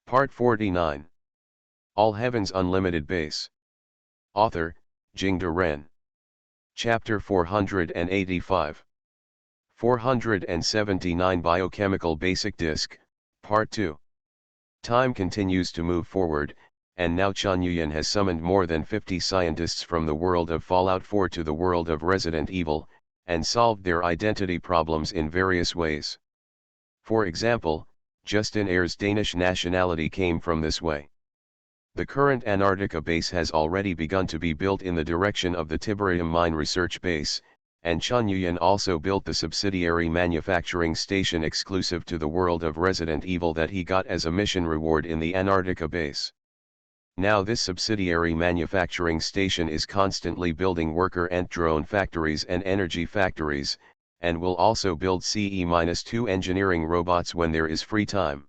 Part 49. All Heaven's Unlimited Base. Author, Jingde Ren. Chapter 485. 479 Biochemical Basic Disk, Part 2. Time continues to move forward, and now Chen Yuyan has summoned more than 50 scientists from the world of Fallout 4 to the world of Resident Evil, and solved their identity problems in various ways. For example, Justin Ayer's Danish nationality came from this way. The current Antarctica base has already begun to be built in the direction of the Tiberium Mine Research Base, and Chen Yuyan also built the subsidiary manufacturing station exclusive to the world of Resident Evil that he got as a mission reward in the Antarctica base. Now this subsidiary manufacturing station is constantly building worker ant drone factories and energy factories, and will also build CE-2 engineering robots when there is free time.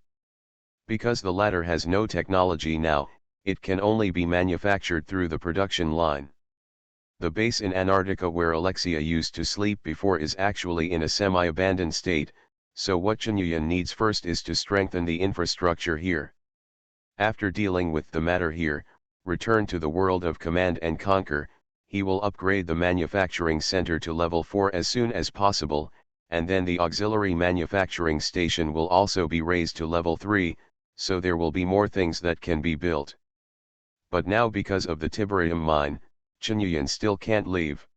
Because the latter has no technology now, it can only be manufactured through the production line. The base in Antarctica where Alexia used to sleep before is actually in a semi-abandoned state, so what Chen Yuyan needs first is to strengthen the infrastructure here. After dealing with the matter here, return to the world of Command and Conquer. He will upgrade the manufacturing center to level 4 as soon as possible, and then the auxiliary manufacturing station will also be raised to level 3, so there will be more things that can be built. But now because of the Tiberium mine, Chen Yuyan still can't leave.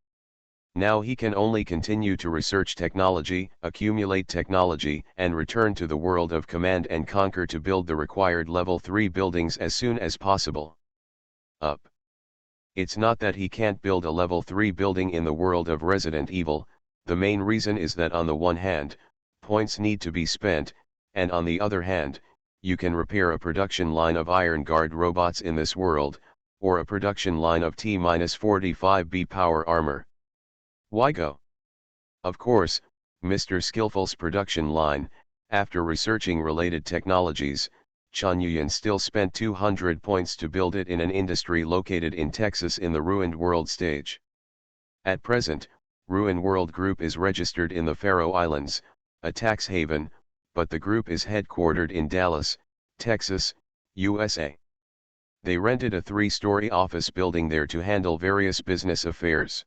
Now he can only continue to research technology, accumulate technology, and return to the world of Command and Conquer to build the required level 3 buildings as soon as possible. It's not that he can't build a level 3 building in the world of Resident Evil, the main reason is that on the one hand, points need to be spent, and on the other hand, you can repair a production line of Iron Guard robots in this world, or a production line of T-45B power armor. Why go? Of course, Mr. Skillful's production line, after researching related technologies, Chen Yuyan still spent 200 points to build it in an industry located in Texas in the Ruined World stage. At present, Ruined World Group is registered in the Faroe Islands, a tax haven, but the group is headquartered in Dallas, Texas, USA. They rented a 3-story office building there to handle various business affairs.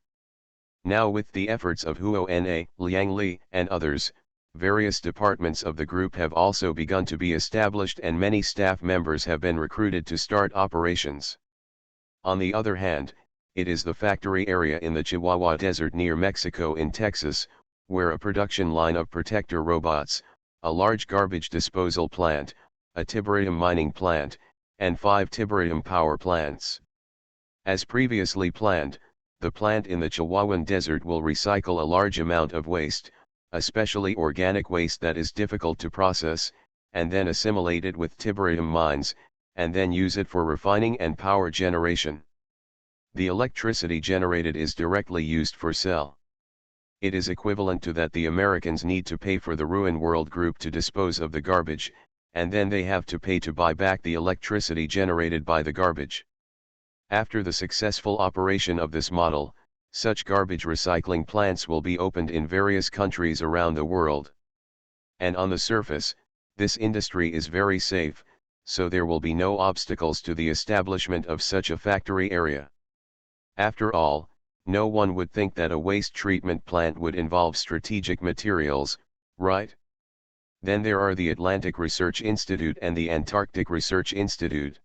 Now with the efforts of Huo Na, Liang Li, and others, various departments of the group have also begun to be established and many staff members have been recruited to start operations. On the other hand, it is the factory area in the Chihuahua Desert near Mexico in Texas, where a production line of protector robots, a large garbage disposal plant, a Tiberium mining plant, and 5 Tiberium power plants. As previously planned, the plant in the Chihuahuan Desert will recycle a large amount of waste, especially organic waste that is difficult to process, and then assimilate it with Tiberium mines, and then use it for refining and power generation. The electricity generated is directly used for cell. It is equivalent to that the Americans need to pay for the Ruined World Group to dispose of the garbage, and then they have to pay to buy back the electricity generated by the garbage. After the successful operation of this model, such garbage recycling plants will be opened in various countries around the world. And on the surface, this industry is very safe, so there will be no obstacles to the establishment of such a factory area. After all, no one would think that a waste treatment plant would involve strategic materials, right? Then there are the Atlantic Research Institute and the Antarctic Research Institute.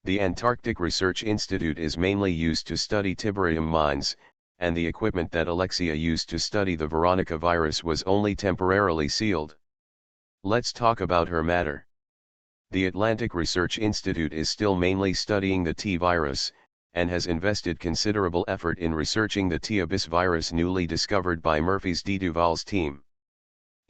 The Antarctic Research Institute is mainly used to study Tiberium mines, and the equipment that Alexia used to study the Veronica virus was only temporarily sealed. Let's talk about her matter. The Atlantic Research Institute is still mainly studying the T virus, and has invested considerable effort in researching the T-Abyss virus newly discovered by Murphy's D. Duval's team.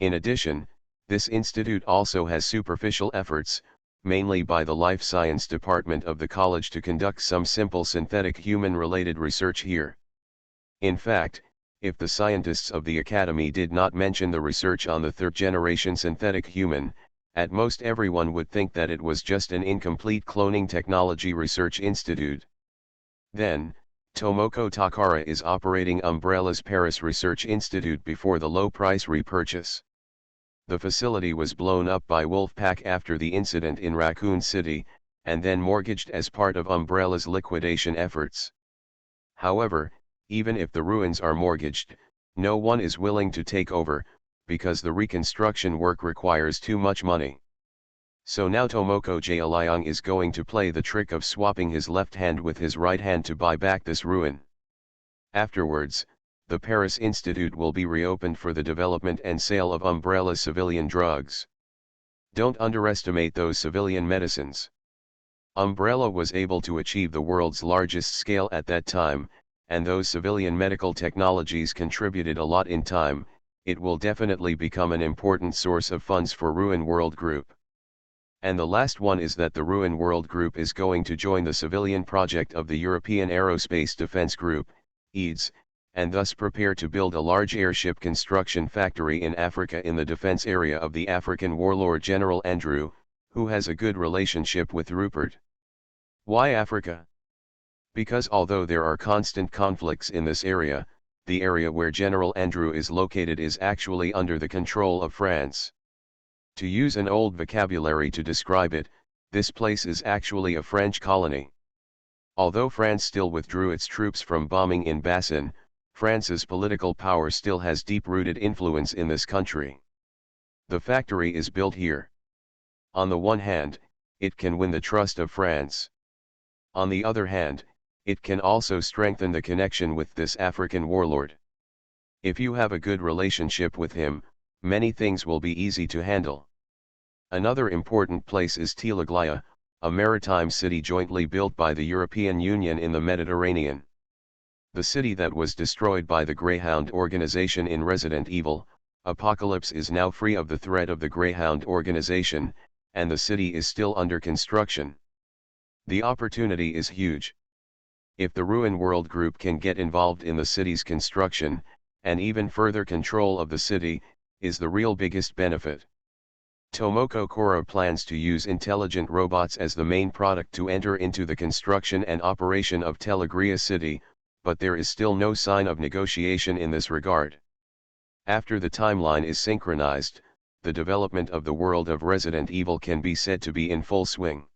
In addition, this institute also has superficial efforts, mainly by the Life Science Department of the college to conduct some simple synthetic human-related research here. In fact, if the scientists of the Academy did not mention the research on the 3rd-generation synthetic human, at most everyone would think that it was just an incomplete cloning technology research institute. Then, Tomoko Takara is operating Umbrella's Paris Research Institute before the low-price repurchase. The facility was blown up by Wolfpack after the incident in Raccoon City, and then mortgaged as part of Umbrella's liquidation efforts. However, even if the ruins are mortgaged, no one is willing to take over, because the reconstruction work requires too much money. So now Tomoko J. Aliang is going to play the trick of swapping his left hand with his right hand to buy back this ruin. Afterwards, the Paris Institute will be reopened for the development and sale of Umbrella civilian drugs. Don't underestimate those civilian medicines. Umbrella was able to achieve the world's largest scale at that time, and those civilian medical technologies contributed a lot in time. It will definitely become an important source of funds for Ruin World Group. And the last one is that the Ruin World Group is going to join the civilian project of the European Aerospace Defense Group, EADS, and thus prepare to build a large airship construction factory in Africa in the defense area of the African warlord General Andrew, who has a good relationship with Rupert. Why Africa? Because although there are constant conflicts in this area, the area where General Andrew is located is actually under the control of France. To use an old vocabulary to describe it, this place is actually a French colony. Although France still withdrew its troops from bombing in Bassan, France's political power still has deep-rooted influence in this country. The factory is built here. On the one hand, it can win the trust of France. On the other hand, it can also strengthen the connection with this African warlord. If you have a good relationship with him, many things will be easy to handle. Another important place is Tilaglia, a maritime city jointly built by the European Union in the Mediterranean. The city that was destroyed by the Greyhound organization in Resident Evil, Apocalypse is now free of the threat of the Greyhound organization, and the city is still under construction. The opportunity is huge. If the Ruin World Group can get involved in the city's construction, and even further control of the city, is the real biggest benefit. Tomoko Kora plans to use intelligent robots as the main product to enter into the construction and operation of Tilaglia City, but there is still no sign of negotiation in this regard. After the timeline is synchronized, the development of the world of Resident Evil can be said to be in full swing.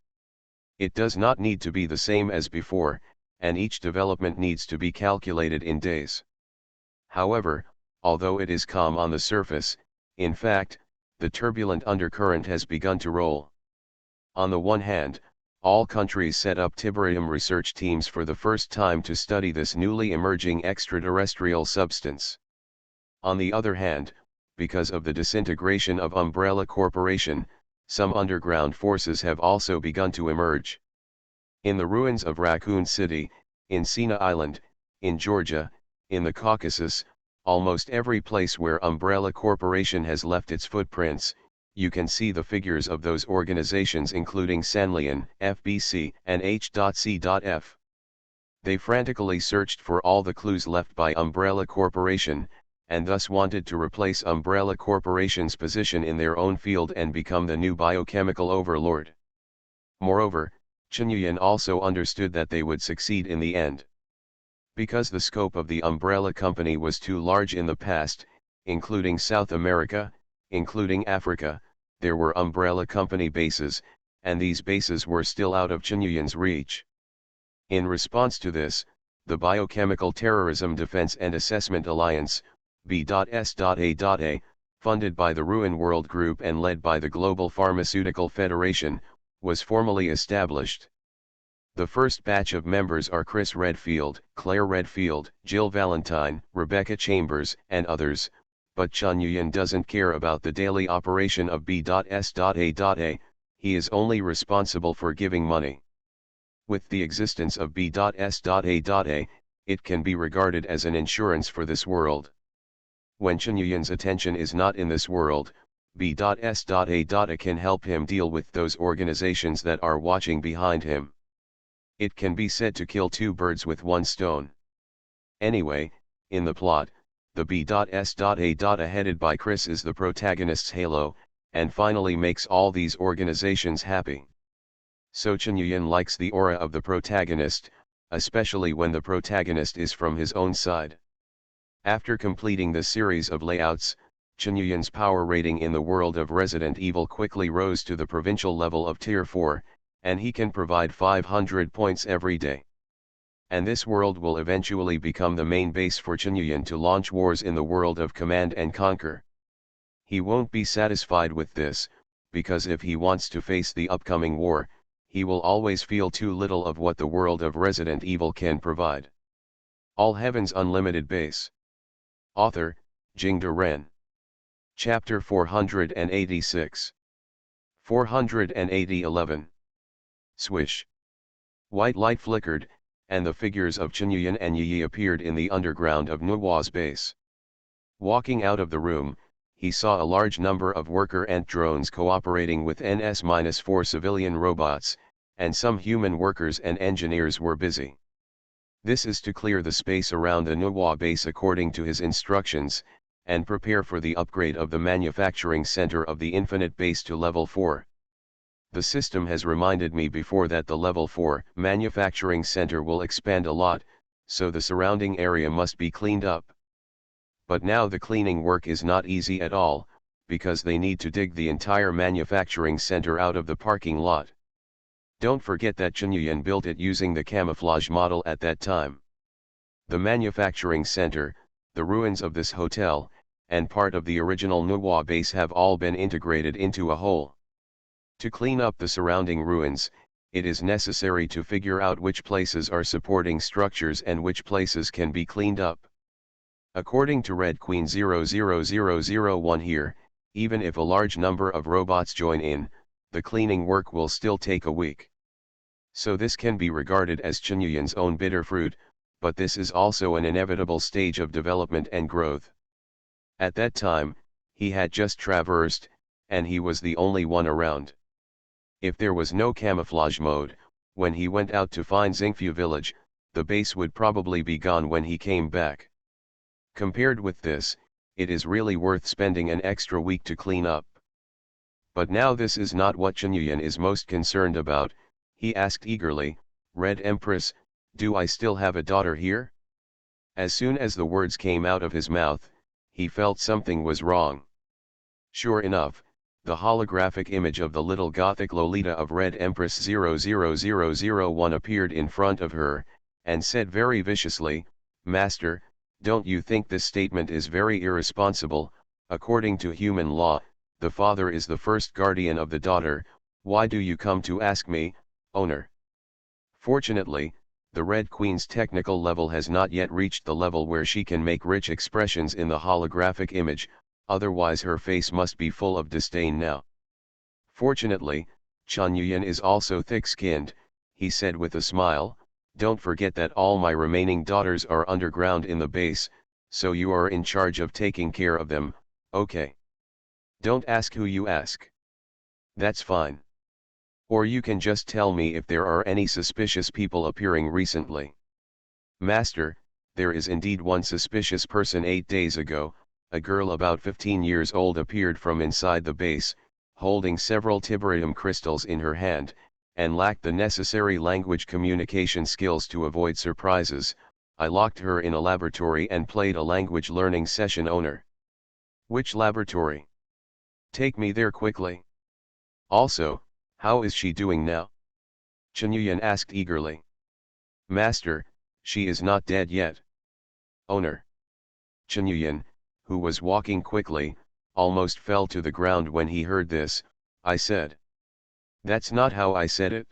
It does not need to be the same as before, and each development needs to be calculated in days. However, although it is calm on the surface, in fact, the turbulent undercurrent has begun to roll. On the one hand, all countries set up Tiberium research teams for the first time to study this newly emerging extraterrestrial substance. On the other hand, because of the disintegration of Umbrella Corporation, some underground forces have also begun to emerge. In the ruins of Raccoon City, in Sina Island, in Georgia, in the Caucasus, almost every place where Umbrella Corporation has left its footprints, you can see the figures of those organizations including Sanlian, FBC, and H.C.F. They frantically searched for all the clues left by Umbrella Corporation, and thus wanted to replace Umbrella Corporation's position in their own field and become the new biochemical overlord. Moreover, Chen Yuyan also understood that they would succeed in the end. Because the scope of the Umbrella Company was too large in the past, including South America, including Africa, there were Umbrella Company bases, and these bases were still out of Chen Yuyan's reach. In response to this, the Biochemical Terrorism Defense and Assessment Alliance, B.S.A.A, funded by the Ruin World Group and led by the Global Pharmaceutical Federation, was formally established. The first batch of members are Chris Redfield, Claire Redfield, Jill Valentine, Rebecca Chambers, and others, but Chen Yuyan doesn't care about the daily operation of B.S.A.A, he is only responsible for giving money. With the existence of B.S.A.A, it can be regarded as an insurance for this world. When Chen Yuyan's attention is not in this world, B.S.A.A can help him deal with those organizations that are watching behind him. It can be said to kill two birds with one stone. Anyway, in the plot, the B.S.A. headed by Chris is the protagonist's halo, and finally makes all these organizations happy. So Chen Yuyan likes the aura of the protagonist, especially when the protagonist is from his own side. After completing the series of layouts, Chen power rating in the world of Resident Evil quickly rose to the provincial level of Tier 4, and he can provide 500 points every day. And this world will eventually become the main base for Chen to launch wars in the world of Command and Conquer. He won't be satisfied with this, because if he wants to face the upcoming war, he will always feel too little of what the world of Resident Evil can provide. All Heaven's Unlimited Base. Author, Jingde Ren. Chapter 486. 480-11. Swish. White light flickered, and the figures of Chen and Yi appeared in the underground of Nuo's base. Walking out of the room, he saw a large number of worker ant drones cooperating with NS-4 civilian robots, and some human workers and engineers were busy. This is to clear the space around the Nuo base according to his instructions, and prepare for the upgrade of the manufacturing center of the Infinite Base to Level 4. The system has reminded me before that the Level 4 manufacturing center will expand a lot, so the surrounding area must be cleaned up. But now the cleaning work is not easy at all, because they need to dig the entire manufacturing center out of the parking lot. Don't forget that Chen built it using the camouflage model at that time. The manufacturing center, the ruins of this hotel, and part of the original Nuo base have all been integrated into a whole. To clean up the surrounding ruins, it is necessary to figure out which places are supporting structures and which places can be cleaned up. According to Red Queen 00001 here, even if a large number of robots join in, the cleaning work will still take a week. So this can be regarded as Chen own bitter fruit, but this is also an inevitable stage of development and growth. At that time, he had just traversed, and he was the only one around. If there was no camouflage mode, when he went out to find Xingfu village, the base would probably be gone when he came back. Compared with this, it is really worth spending an extra week to clean up. But now this is not what Chen is most concerned about. He asked eagerly, "Red Empress, do I still have a daughter here?" As soon as the words came out of his mouth, he felt something was wrong. Sure enough, the holographic image of the little gothic Lolita of Red Empress 00001 appeared in front of her, and said very viciously, "Master, don't you think this statement is very irresponsible? According to human law, the father is the first guardian of the daughter. Why do you come to ask me, owner?" Fortunately, the Red Queen's technical level has not yet reached the level where she can make rich expressions in the holographic image, otherwise her face must be full of disdain now. Fortunately, Chen is also thick-skinned. He said with a smile, "Don't forget that all my remaining daughters are underground in the base, so you are in charge of taking care of them, okay? Don't ask who you ask. That's fine. Or you can just tell me if there are any suspicious people appearing recently." "Master, there is indeed one suspicious person. 8 days ago, a girl about 15 years old appeared from inside the base, holding several tiberium crystals in her hand, and lacked the necessary language communication skills to avoid surprises. I locked her in a laboratory and played a language learning session, owner." "Which laboratory? Take me there quickly. Also, how is she doing now?" Chen asked eagerly. "Master, she is not dead yet." "Owner." Chen, who was walking quickly, almost fell to the ground when he heard this. "I said. That's not how I said it.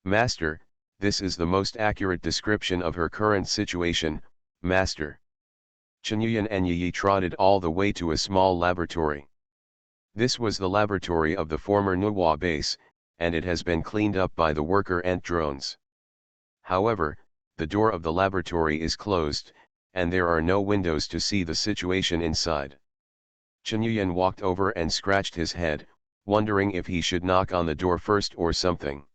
Master, this is the most accurate description of her current situation, Master." Chen and Yi trotted all the way to a small laboratory. This was the laboratory of the former Nuo base, and it has been cleaned up by the worker ant drones. However, the door of the laboratory is closed, and there are no windows to see the situation inside. Chen walked over and scratched his head, wondering if he should knock on the door first or something.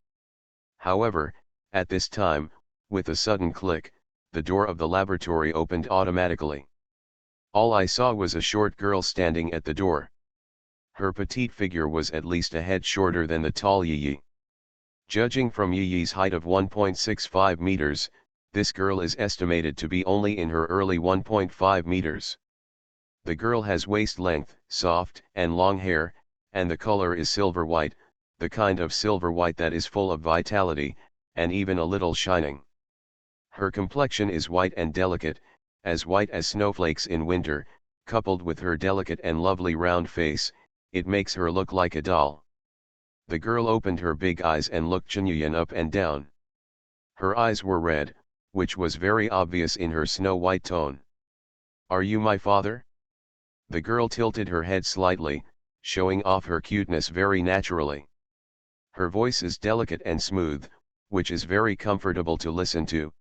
However, at this time, with a sudden click, the door of the laboratory opened automatically. All I saw was a short girl standing at the door. Her petite figure was at least a head shorter than the tall Yi. Judging from Yi's height of 1.65 meters, this girl is estimated to be only in her early 1.5 meters. The girl has waist length, soft and long hair, and the color is silver white, the kind of silver white that is full of vitality, and even a little shining. Her complexion is white and delicate, as white as snowflakes in winter, coupled with her delicate and lovely round face, it makes her look like a doll. The girl opened her big eyes and looked Chunyuan up and down. Her eyes were red, which was very obvious in her snow-white tone. "Are you my father?" The girl tilted her head slightly, showing off her cuteness very naturally. Her voice is delicate and smooth, which is very comfortable to listen to.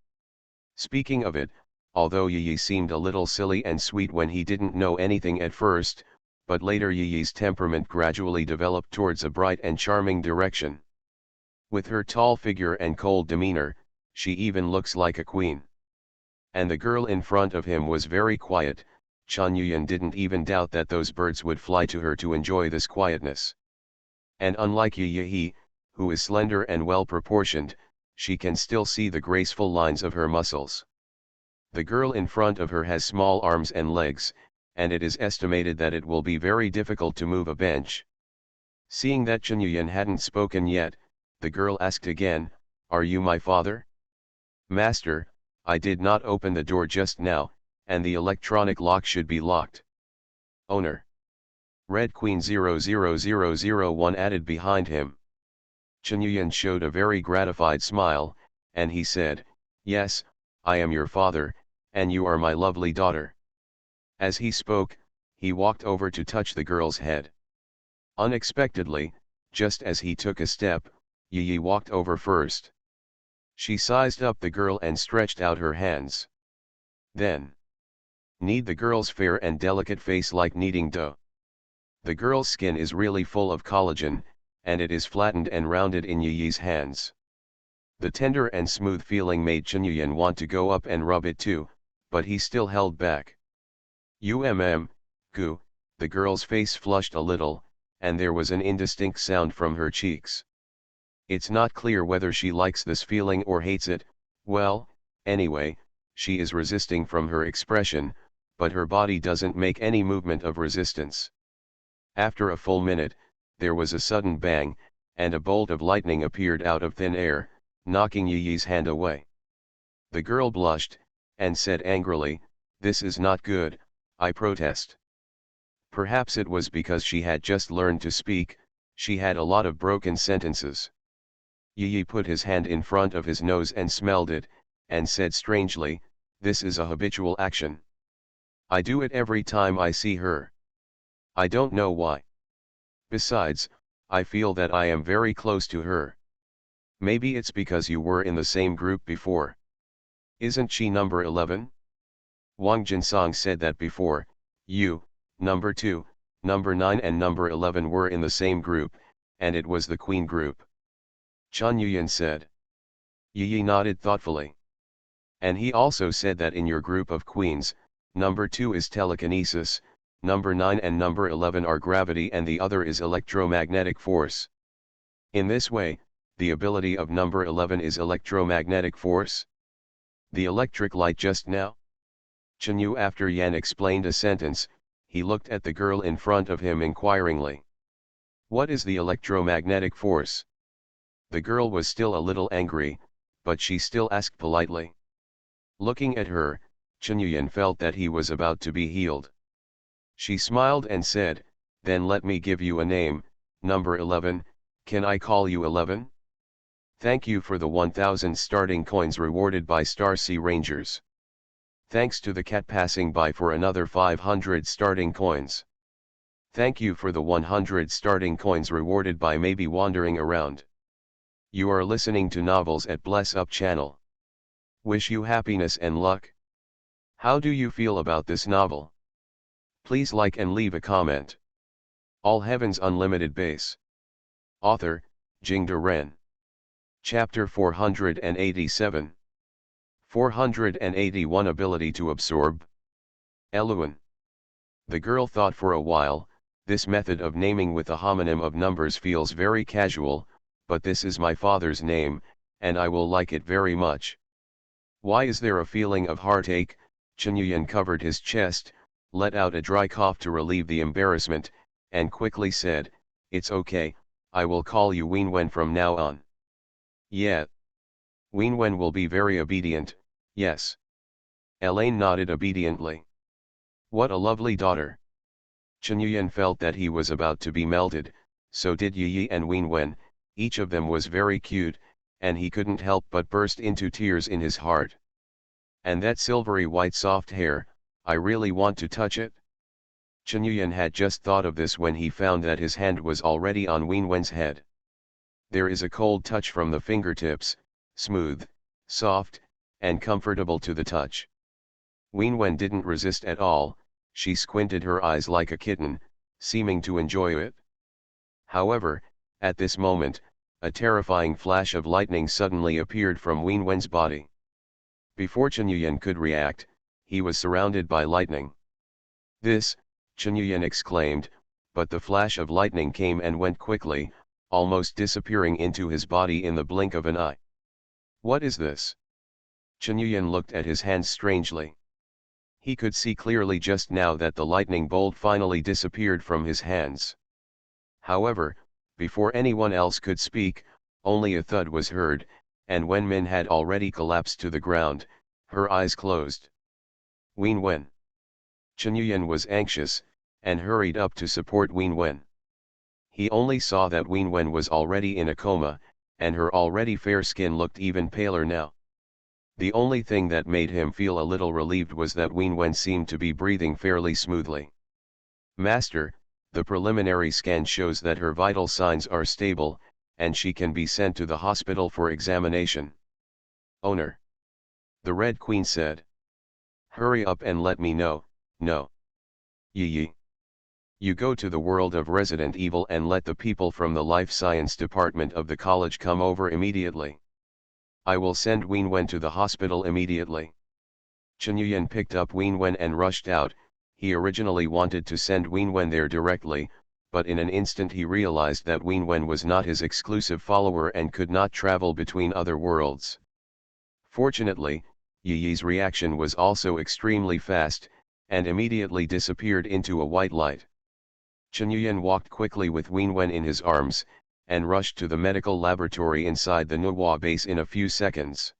Speaking of it, although Yi seemed a little silly and sweet when he didn't know anything at first, but later Yi's temperament gradually developed towards a bright and charming direction. With her tall figure and cold demeanor, she even looks like a queen. And the girl in front of him was very quiet. Chunyuan didn't even doubt that those birds would fly to her to enjoy this quietness. And unlike Yi, who is slender and well proportioned, she can still see the graceful lines of her muscles. The girl in front of her has small arms and legs, and it is estimated that it will be very difficult to move a bench. Seeing that Chunyuan hadn't spoken yet, the girl asked again, "Are you my father?" "Master, I did not open the door just now, and the electronic lock should be locked." "Owner." Red Queen 00001 added behind him. Chunyuan showed a very gratified smile, and he said, "Yes, I am your father, and you are my lovely daughter." As he spoke, he walked over to touch the girl's head. Unexpectedly, just as he took a step, Yi walked over first. She sized up the girl and stretched out her hands. Then, knead the girl's fair and delicate face like kneading dough. The girl's skin is really full of collagen, and it is flattened and rounded in Yi's hands. The tender and smooth feeling made Chunyuan want to go up and rub it too, but he still held back. Goo, the girl's face flushed a little, and there was an indistinct sound from her cheeks. It's not clear whether she likes this feeling or hates it. Well, anyway, she is resisting from her expression, but her body doesn't make any movement of resistance. After a full minute, there was a sudden bang, and a bolt of lightning appeared out of thin air, knocking Yi's hand away. The girl blushed, and said angrily, "This is not good, I protest." Perhaps it was because she had just learned to speak, she had a lot of broken sentences. Yi put his hand in front of his nose and smelled it, and said strangely, "This is a habitual action. I do it every time I see her. I don't know why. Besides, I feel that I am very close to her. Maybe it's because you were in the same group before. Isn't she number 11? Wang Jinsong said that before, you, number 2, number 9 and number 11 were in the same group, and it was the Queen group." Chunyuan said. Yi nodded thoughtfully. "And he also said that in your group of queens, number 2 is telekinesis, number 9 and number 11 are gravity and the other is electromagnetic force. In this way, the ability of number 11 is electromagnetic force? The electric light just now?" Chenu after Yan explained a sentence, he looked at the girl in front of him inquiringly. "What is the electromagnetic force?" The girl was still a little angry, but she still asked politely. Looking at her, Chunyuan felt that he was about to be healed. She smiled and said, "Then let me give you a name, number 11, can I call you 11? Thank you for the 1000 starting coins rewarded by Star Sea Rangers. Thanks to the cat passing by for another 500 starting coins. Thank you for the 100 starting coins rewarded by Maybe Wandering Around. You are listening to Novels at Bless Up channel. Wish you happiness and luck. How do you feel about this novel? Please like and leave a comment. All Heaven's Unlimited Base. Author, Jingde Ren. Chapter 487. 481 Ability to Absorb. Eluan. The girl thought for a while, this method of naming with a homonym of numbers feels very casual, but this is my father's name, and I will like it very much. Why is there a feeling of heartache? Chunyuan covered his chest, let out a dry cough to relieve the embarrassment, and quickly said, "It's okay, I will call you Wenwen from now on." "Yeah. Wenwen will be very obedient, yes." Elaine nodded obediently. "What a lovely daughter." Chunyuan felt that he was about to be melted, so did Yi and Wenwen, each of them was very cute, and he couldn't help but burst into tears in his heart. "And that silvery white soft hair, I really want to touch it." Chunyuan had just thought of this when he found that his hand was already on Wenwen's head. There is a cold touch from the fingertips, smooth, soft, and comfortable to the touch. Wenwen didn't resist at all, she squinted her eyes like a kitten, seeming to enjoy it. However, at this moment, a terrifying flash of lightning suddenly appeared from Wenwen's body. Before Chunyuan could react, he was surrounded by lightning. "This," Chunyuan exclaimed, but the flash of lightning came and went quickly, almost disappearing into his body in the blink of an eye. "What is this?" Chunyuan looked at his hands strangely. He could see clearly just now that the lightning bolt finally disappeared from his hands. However, before anyone else could speak, only a thud was heard, and Wenmin had already collapsed to the ground, her eyes closed. "Wenwen." Chunyuan was anxious, and hurried up to support Wenwen. He only saw that Wenwen was already in a coma, and her already fair skin looked even paler now. The only thing that made him feel a little relieved was that Wenwen seemed to be breathing fairly smoothly. "Master, the preliminary scan shows that her vital signs are stable, and she can be sent to the hospital for examination." "Owner," the Red Queen said. "Hurry up and let me know." "No. Yi. You go to the world of Resident Evil and let the people from the Life Science Department of the college come over immediately. I will send Wenwen to the hospital immediately." Chunyuan picked up Wenwen and rushed out. He originally wanted to send Wenwen there directly, but in an instant he realized that Wenwen was not his exclusive follower and could not travel between other worlds. Fortunately, Yi's reaction was also extremely fast, and immediately disappeared into a white light. Chunyuan walked quickly with Wenwen in his arms, and rushed to the medical laboratory inside the Nuwa base in a few seconds.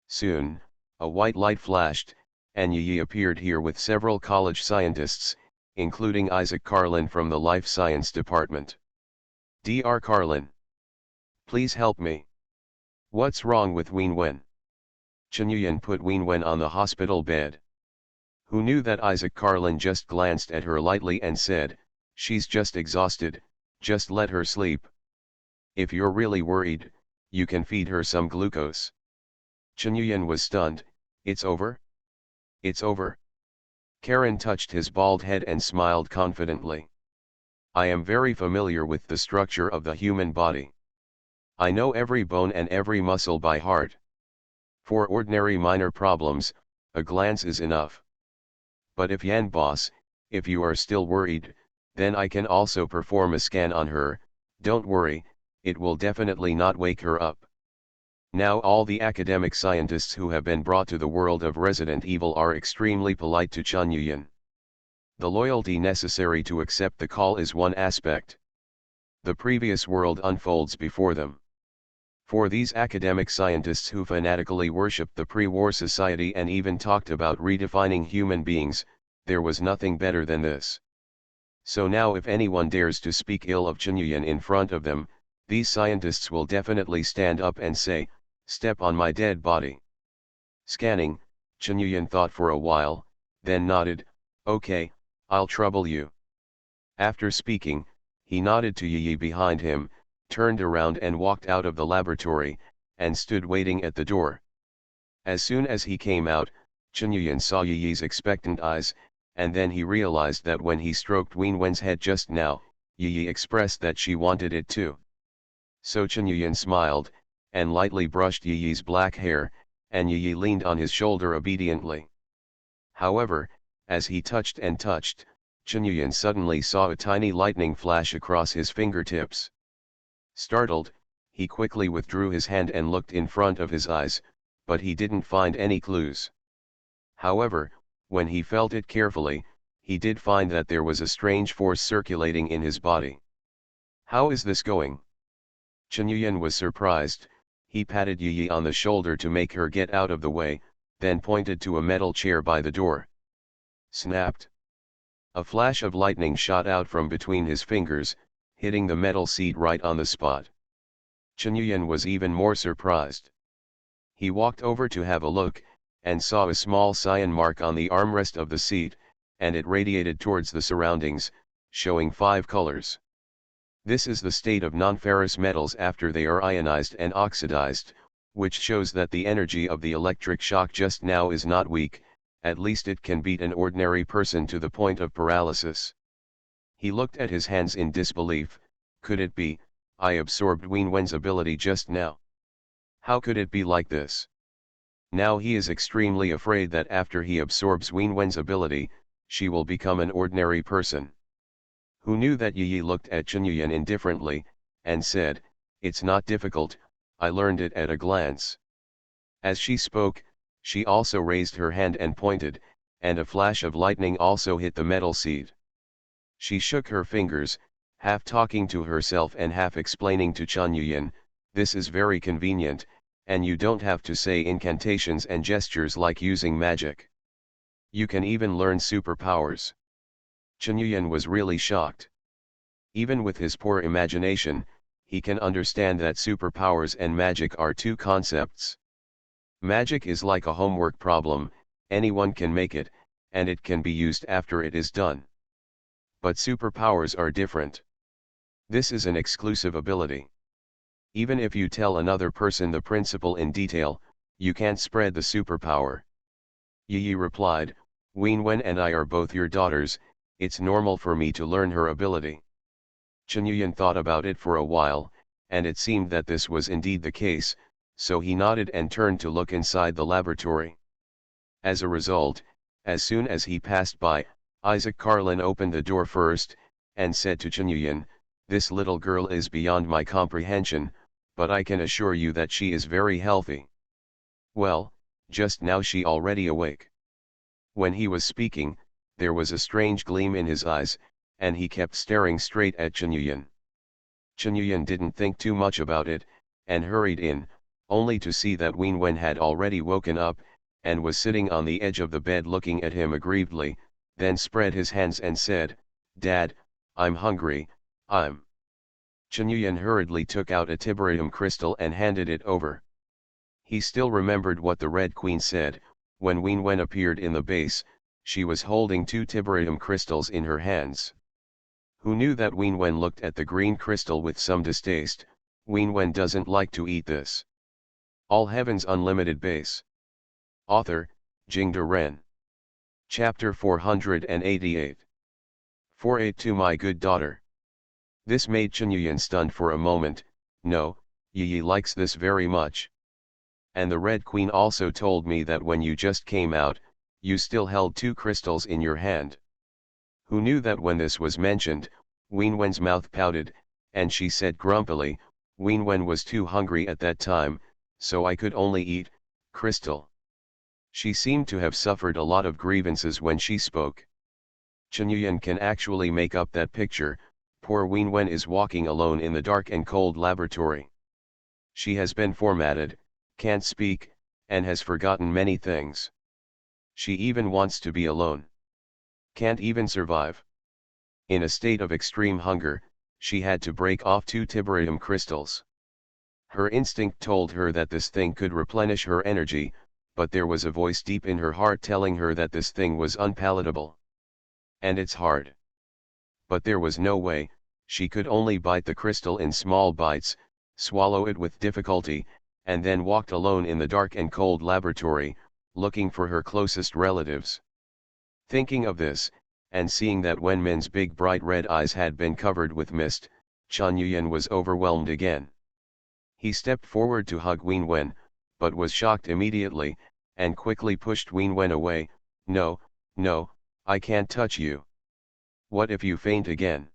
Soon, a white light flashed, and Yi appeared here with several college scientists, including Isaac Carlin from the Life Science Department. "Dr. Carlin. Please help me. What's wrong with Wenwen?" Chunyuan put Wenwen on the hospital bed. Who knew that Isaac Carlin just glanced at her lightly and said, "She's just exhausted, just let her sleep. If you're really worried, you can feed her some glucose." Chunyuan was stunned. "It's over? It's over?" Karen touched his bald head and smiled confidently. "I am very familiar with the structure of the human body. I know every bone and every muscle by heart. For ordinary minor problems, a glance is enough. But if Yan boss, if you are still worried, then I can also perform a scan on her. Don't worry, it will definitely not wake her up." Now all the academic scientists who have been brought to the world of Resident Evil are extremely polite to Chunyuan. The loyalty necessary to accept the call is one aspect. The previous world unfolds before them. For these academic scientists who fanatically worshipped the pre-war society and even talked about redefining human beings, there was nothing better than this. So now if anyone dares to speak ill of Chunyuan in front of them, these scientists will definitely stand up and say, "Step on my dead body." Scanning, Chunyuan thought for a while, then nodded, "Okay, I'll trouble you." After speaking, he nodded to Yi behind him, turned around and walked out of the laboratory, and stood waiting at the door. As soon as he came out, Chunyuan saw Yi's expectant eyes, and then he realized that when he stroked Wenwen's head just now, Yi expressed that she wanted it too. So Chunyuan smiled, and lightly brushed Yi's black hair, and Yi leaned on his shoulder obediently. However, as he touched and touched, Chunyuan suddenly saw a tiny lightning flash across his fingertips. Startled, he quickly withdrew his hand and looked in front of his eyes, but he didn't find any clues. However, when he felt it carefully, he did find that there was a strange force circulating in his body. How is this going? Chen Yuyan was surprised. He patted Yi on the shoulder to make her get out of the way, then pointed to a metal chair by the door. Snapped. A flash of lightning shot out from between his fingers, hitting the metal seat right on the spot. Chen Yuyan was even more surprised. He walked over to have a look, and saw a small cyan mark on the armrest of the seat, and it radiated towards the surroundings, showing 5 colors. This is the state of non-ferrous metals after they are ionized and oxidized, which shows that the energy of the electric shock just now is not weak, at least it can beat an ordinary person to the point of paralysis. He looked at his hands in disbelief. Could it be, I absorbed Wenwen's ability just now? How could it be like this? Now he is extremely afraid that after he absorbs Wenwen's ability, she will become an ordinary person. Who knew that Yi looked at Chen Yuyan indifferently, and said, "It's not difficult, I learned it at a glance." As she spoke, she also raised her hand and pointed, and a flash of lightning also hit the metal seat. She shook her fingers, half talking to herself and half explaining to Chen Yuyan, "This is very convenient, and you don't have to say incantations and gestures like using magic. You can even learn superpowers." Chen Yuyan was really shocked. Even with his poor imagination, he can understand that superpowers and magic are two concepts. Magic is like a homework problem, anyone can make it, and it can be used after it is done. But superpowers are different. This is an exclusive ability. Even if you tell another person the principle in detail, you can't spread the superpower. Yi replied, "Wenwen and I are both your daughters, it's normal for me to learn her ability." Chen Yuyan thought about it for a while, and it seemed that this was indeed the case, so he nodded and turned to look inside the laboratory. As a result, as soon as he passed by, Isaac Carlin opened the door first, and said to Chen Yuyan, "This little girl is beyond my comprehension, but I can assure you that she is very healthy." Well, just now she already awake. When he was speaking, there was a strange gleam in his eyes, and he kept staring straight at Chen Yuyan. Chen Yuyan didn't think too much about it, and hurried in, only to see that Wenwen had already woken up, and was sitting on the edge of the bed looking at him aggrievedly, then spread his hands and said, "Dad, I'm hungry, I'm..." Chen Yuyan hurriedly took out a tiberium crystal and handed it over. He still remembered what the Red Queen said. When Wenwen appeared in the base, she was holding 2 tiberium crystals in her hands. Who knew that Wenwen looked at the green crystal with some distaste? Wenwen doesn't like to eat this. All Heaven's Unlimited Base. Author, Jingde Ren. Chapter 488. 482 My good daughter. This made Chen Yuyan stunned for a moment. No, Yi likes this very much. And the Red Queen also told me that when you just came out, you still held 2 crystals in your hand. Who knew that when this was mentioned, Wenwen's mouth pouted, and she said grumpily, "Wenwen was too hungry at that time, so I could only eat crystal." She seemed to have suffered a lot of grievances when she spoke. Chen Yuyan can actually make up that picture. Poor Wenwen is walking alone in the dark and cold laboratory. She has been formatted, can't speak, and has forgotten many things. She even wants to be alone. Can't even survive. In a state of extreme hunger, she had to break off 2 tiberium crystals. Her instinct told her that this thing could replenish her energy, but there was a voice deep in her heart telling her that this thing was unpalatable. And it's hard. But there was no way. She could only bite the crystal in small bites, swallow it with difficulty, and then walked alone in the dark and cold laboratory, looking for her closest relatives. Thinking of this, and seeing that Wenmen's big bright red eyes had been covered with mist, Chen Yuyan was overwhelmed again. He stepped forward to hug Wenwen, but was shocked immediately, and quickly pushed Wenwen away. "No, no, I can't touch you. What if you faint again?"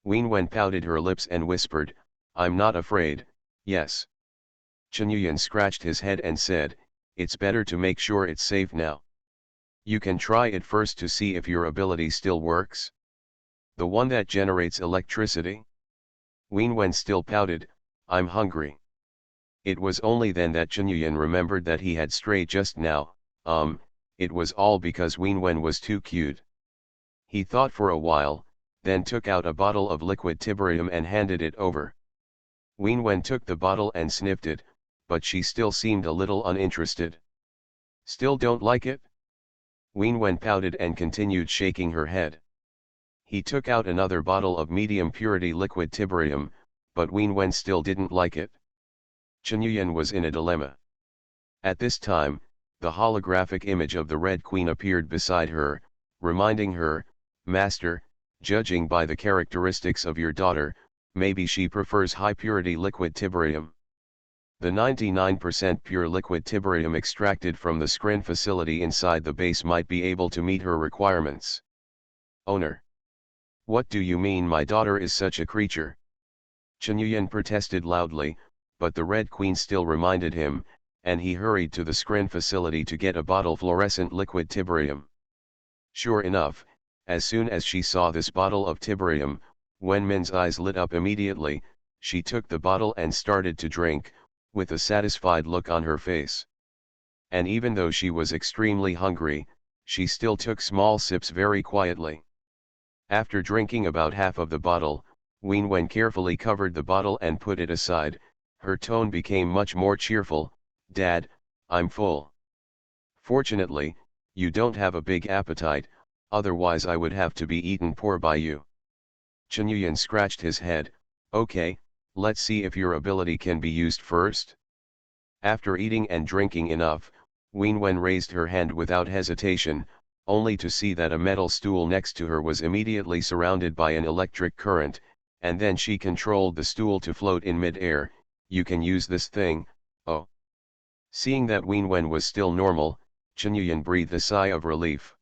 Wenwen pouted her lips and whispered, "I'm not afraid, yes." Chen Yuyan scratched his head and said, "It's better to make sure it's safe now. You can try it first to see if your ability still works. The one that generates electricity? Wenwen still pouted, I'm hungry. It was only then that Chenyuyan remembered that he had strayed just now. It was all because Wenwen was too cute. He thought for a while, then took out a bottle of liquid tiberium and handed it over. Wenwen took the bottle and sniffed it, but she still seemed a little uninterested. Still don't like it? Wenwen pouted and continued shaking her head. He took out another bottle of medium purity liquid tiberium, but Wenwen still didn't like it. Chenyuyan was in a dilemma. At this time, the holographic image of the Red Queen appeared beside her, reminding her, Master, judging by the characteristics of your daughter, maybe she prefers high-purity liquid tiberium. The 99% pure liquid tiberium extracted from the screen facility inside the base might be able to meet her requirements. Owner. What do you mean my daughter is such a creature? Chenyuyan protested loudly, but the Red Queen still reminded him, and he hurried to the screen facility to get a bottle fluorescent liquid tiberium. Sure enough, as soon as she saw this bottle of tiberium, Wenmin's eyes lit up immediately. She took the bottle and started to drink, with a satisfied look on her face. And even though she was extremely hungry, she still took small sips very quietly. After drinking about half of the bottle, Wenwen carefully covered the bottle and put it aside. Her tone became much more cheerful. Dad, I'm full. Fortunately, you don't have a big appetite, otherwise I would have to be eaten poor by you. Chenyuyan scratched his head. Okay, let's see if your ability can be used first. After eating and drinking enough, Wenwen raised her hand without hesitation, only to see that a metal stool next to her was immediately surrounded by an electric current, and then she controlled the stool to float in mid-air. You can use this thing, oh. Seeing that Wenwen was still normal, Chenyuyan breathed a sigh of relief.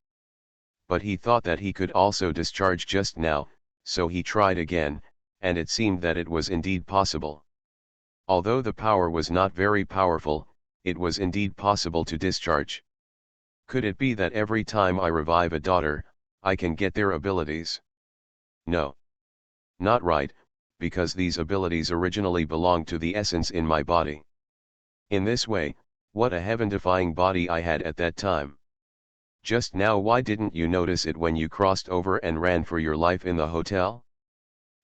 But he thought that he could also discharge just now, so he tried again, and it seemed that it was indeed possible. Although the power was not very powerful, it was indeed possible to discharge. Could it be that every time I revive a daughter, I can get their abilities? No. Not right, because these abilities originally belonged to the essence in my body. In this way, what a heaven-defying body I had at that time. Just now, why didn't you notice it when you crossed over and ran for your life in the hotel?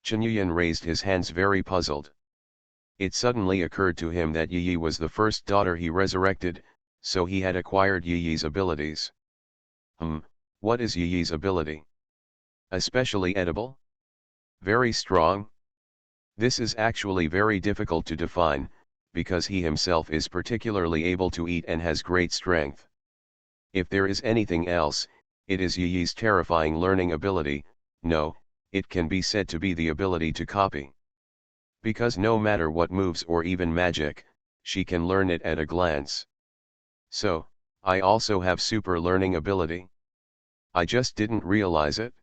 Chenyuyan raised his hands very puzzled. It suddenly occurred to him that Yi was the first daughter he resurrected, so he had acquired Yi's abilities. What is Yi's ability? Especially edible? Very strong? This is actually very difficult to define, because he himself is particularly able to eat and has great strength. If there is anything else, it is Yi's terrifying learning ability. No, it can be said to be the ability to copy. Because no matter what moves or even magic, she can learn it at a glance. So, I also have super learning ability. I just didn't realize it.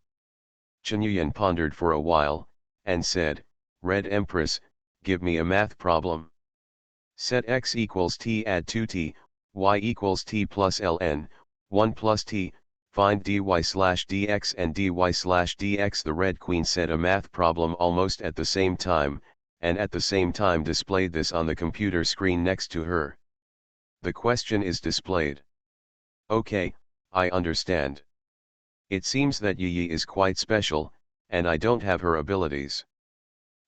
Chenyuyan pondered for a while, and said, Red Empress, give me a math problem. Set x equals t add 2t, y equals t plus ln, 1 plus t, find dy/dx and dy/dx. The Red Queen said a math problem almost at the same time, and at the same time displayed this on the computer screen next to her. The question is displayed. Okay, I understand. It seems that Yi is quite special, and I don't have her abilities.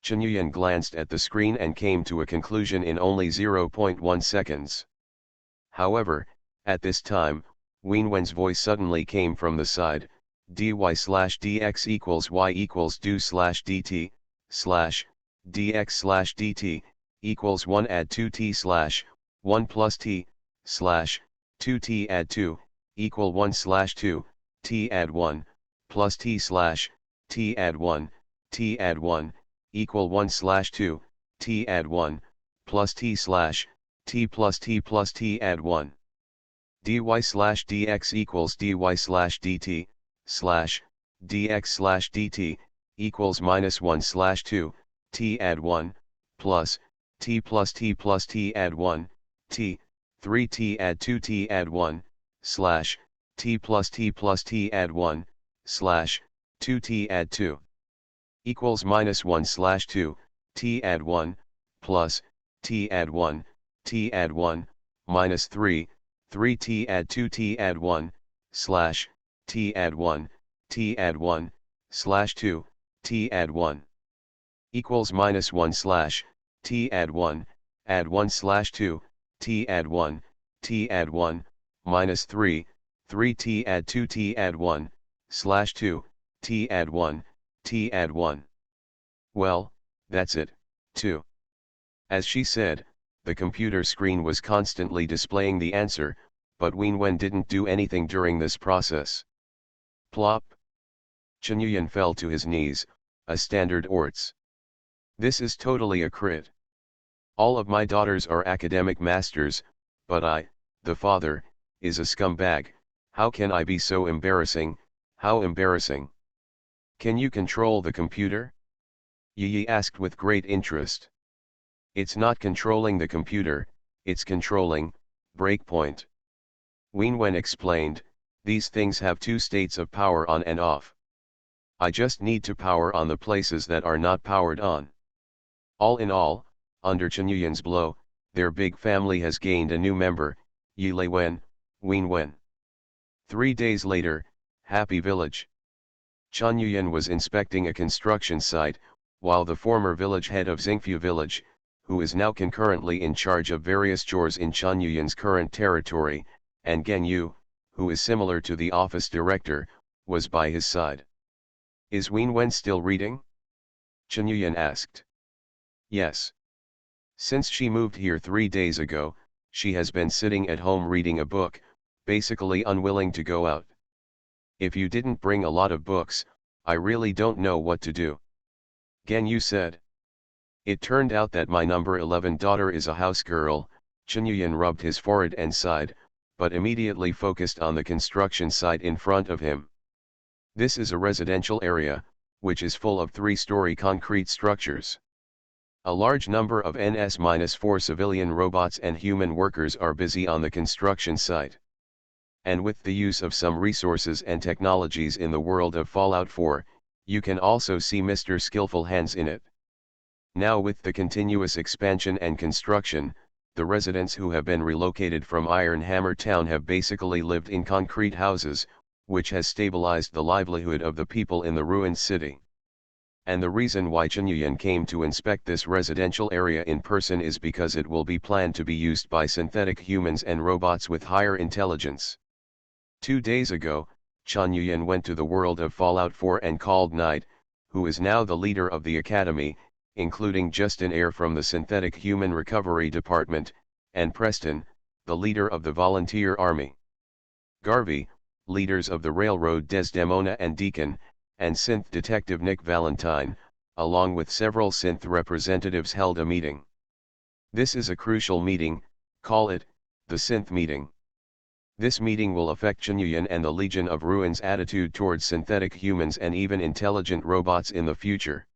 Chenyuyan glanced at the screen and came to a conclusion in only 0.1 seconds. However, at this time, Wenwen's voice suddenly came from the side, dy/dx equals y equals do/dt, dx/dt, equals 1 add 2t/1 plus t, 2t add 2, equal 1/2, t add 1, plus t/t add 1, t add 1, equal 1/2, t add 1, plus t/t plus t plus t add 1. dy/dx equals dy/dt, dx/dt, equals -1/2, t add 1, plus t plus t add 1, t, 3t add 2 t add 1, t plus t add 1, slash, 2t add 2. Equals minus 1 slash 2, t add 1, plus, t add 1, t add 1, minus 3, 3t add 2 t add 1, slash, t add 1, t add 1, slash 2, t add 1. Equals minus 1 slash, t add 1 slash 2, t add 1, t add 1, minus 3, 3t add 2 t add 1, slash 2, t add 1, t add 1. Well, that's it, 2. As she said, the computer screen was constantly displaying the answer, but Wenwen didn't do anything during this process. Plop. Chen Yuyan fell to his knees, a standard orts. This is totally a crit. All of my daughters are academic masters, but I, the father, is a scumbag. How can I be so embarrassing? How embarrassing. Can you control the computer? Yi asked with great interest. It's not controlling the computer, it's controlling, breakpoint. Wenwen explained, these things have two states of power on and off. I just need to power on the places that are not powered on. All in all, under Chen Yuyan's blow, their big family has gained a new member, Yi Leiwen, Wenwen. 3 days later, Happy Village. Chen Yuyan was inspecting a construction site, while the former village head of Xingfu Village, who is now concurrently in charge of various chores in Chen Yuyan's current territory, and Gen Yu, who is similar to the office director, was by his side. Is Wenwen still reading? Chen Yuyan asked. Yes. Since she moved here 3 days ago, she has been sitting at home reading a book, basically unwilling to go out. If you didn't bring a lot of books, I really don't know what to do. Gen Yu said. It turned out that my number 11 daughter is a house girl. Chen Yuyan rubbed his forehead and sighed, but immediately focused on the construction site in front of him. This is a residential area, which is full of 3-story concrete structures. A large number of NS-4 civilian robots and human workers are busy on the construction site. And with the use of some resources and technologies in the world of Fallout 4, you can also see Mr. Skillful Hands in it. Now with the continuous expansion and construction, the residents who have been relocated from Iron Hammer Town have basically lived in concrete houses, which has stabilized the livelihood of the people in the ruined city. And the reason why Chen Yuyan came to inspect this residential area in person is because it will be planned to be used by synthetic humans and robots with higher intelligence. 2 days ago, Chen Yuyan went to the world of Fallout 4 and called Knight, who is now the leader of the academy, including Justin Eyre from the Synthetic Human Recovery Department, and Preston, the leader of the Volunteer Army. Garvey, leaders of the Railroad Desdemona and Deacon, and Synth Detective Nick Valentine, along with several Synth representatives held a meeting. This is a crucial meeting, call it, the Synth meeting. This meeting will affect Chen Yuyan and the Legion of Ruins' attitude towards synthetic humans and even intelligent robots in the future.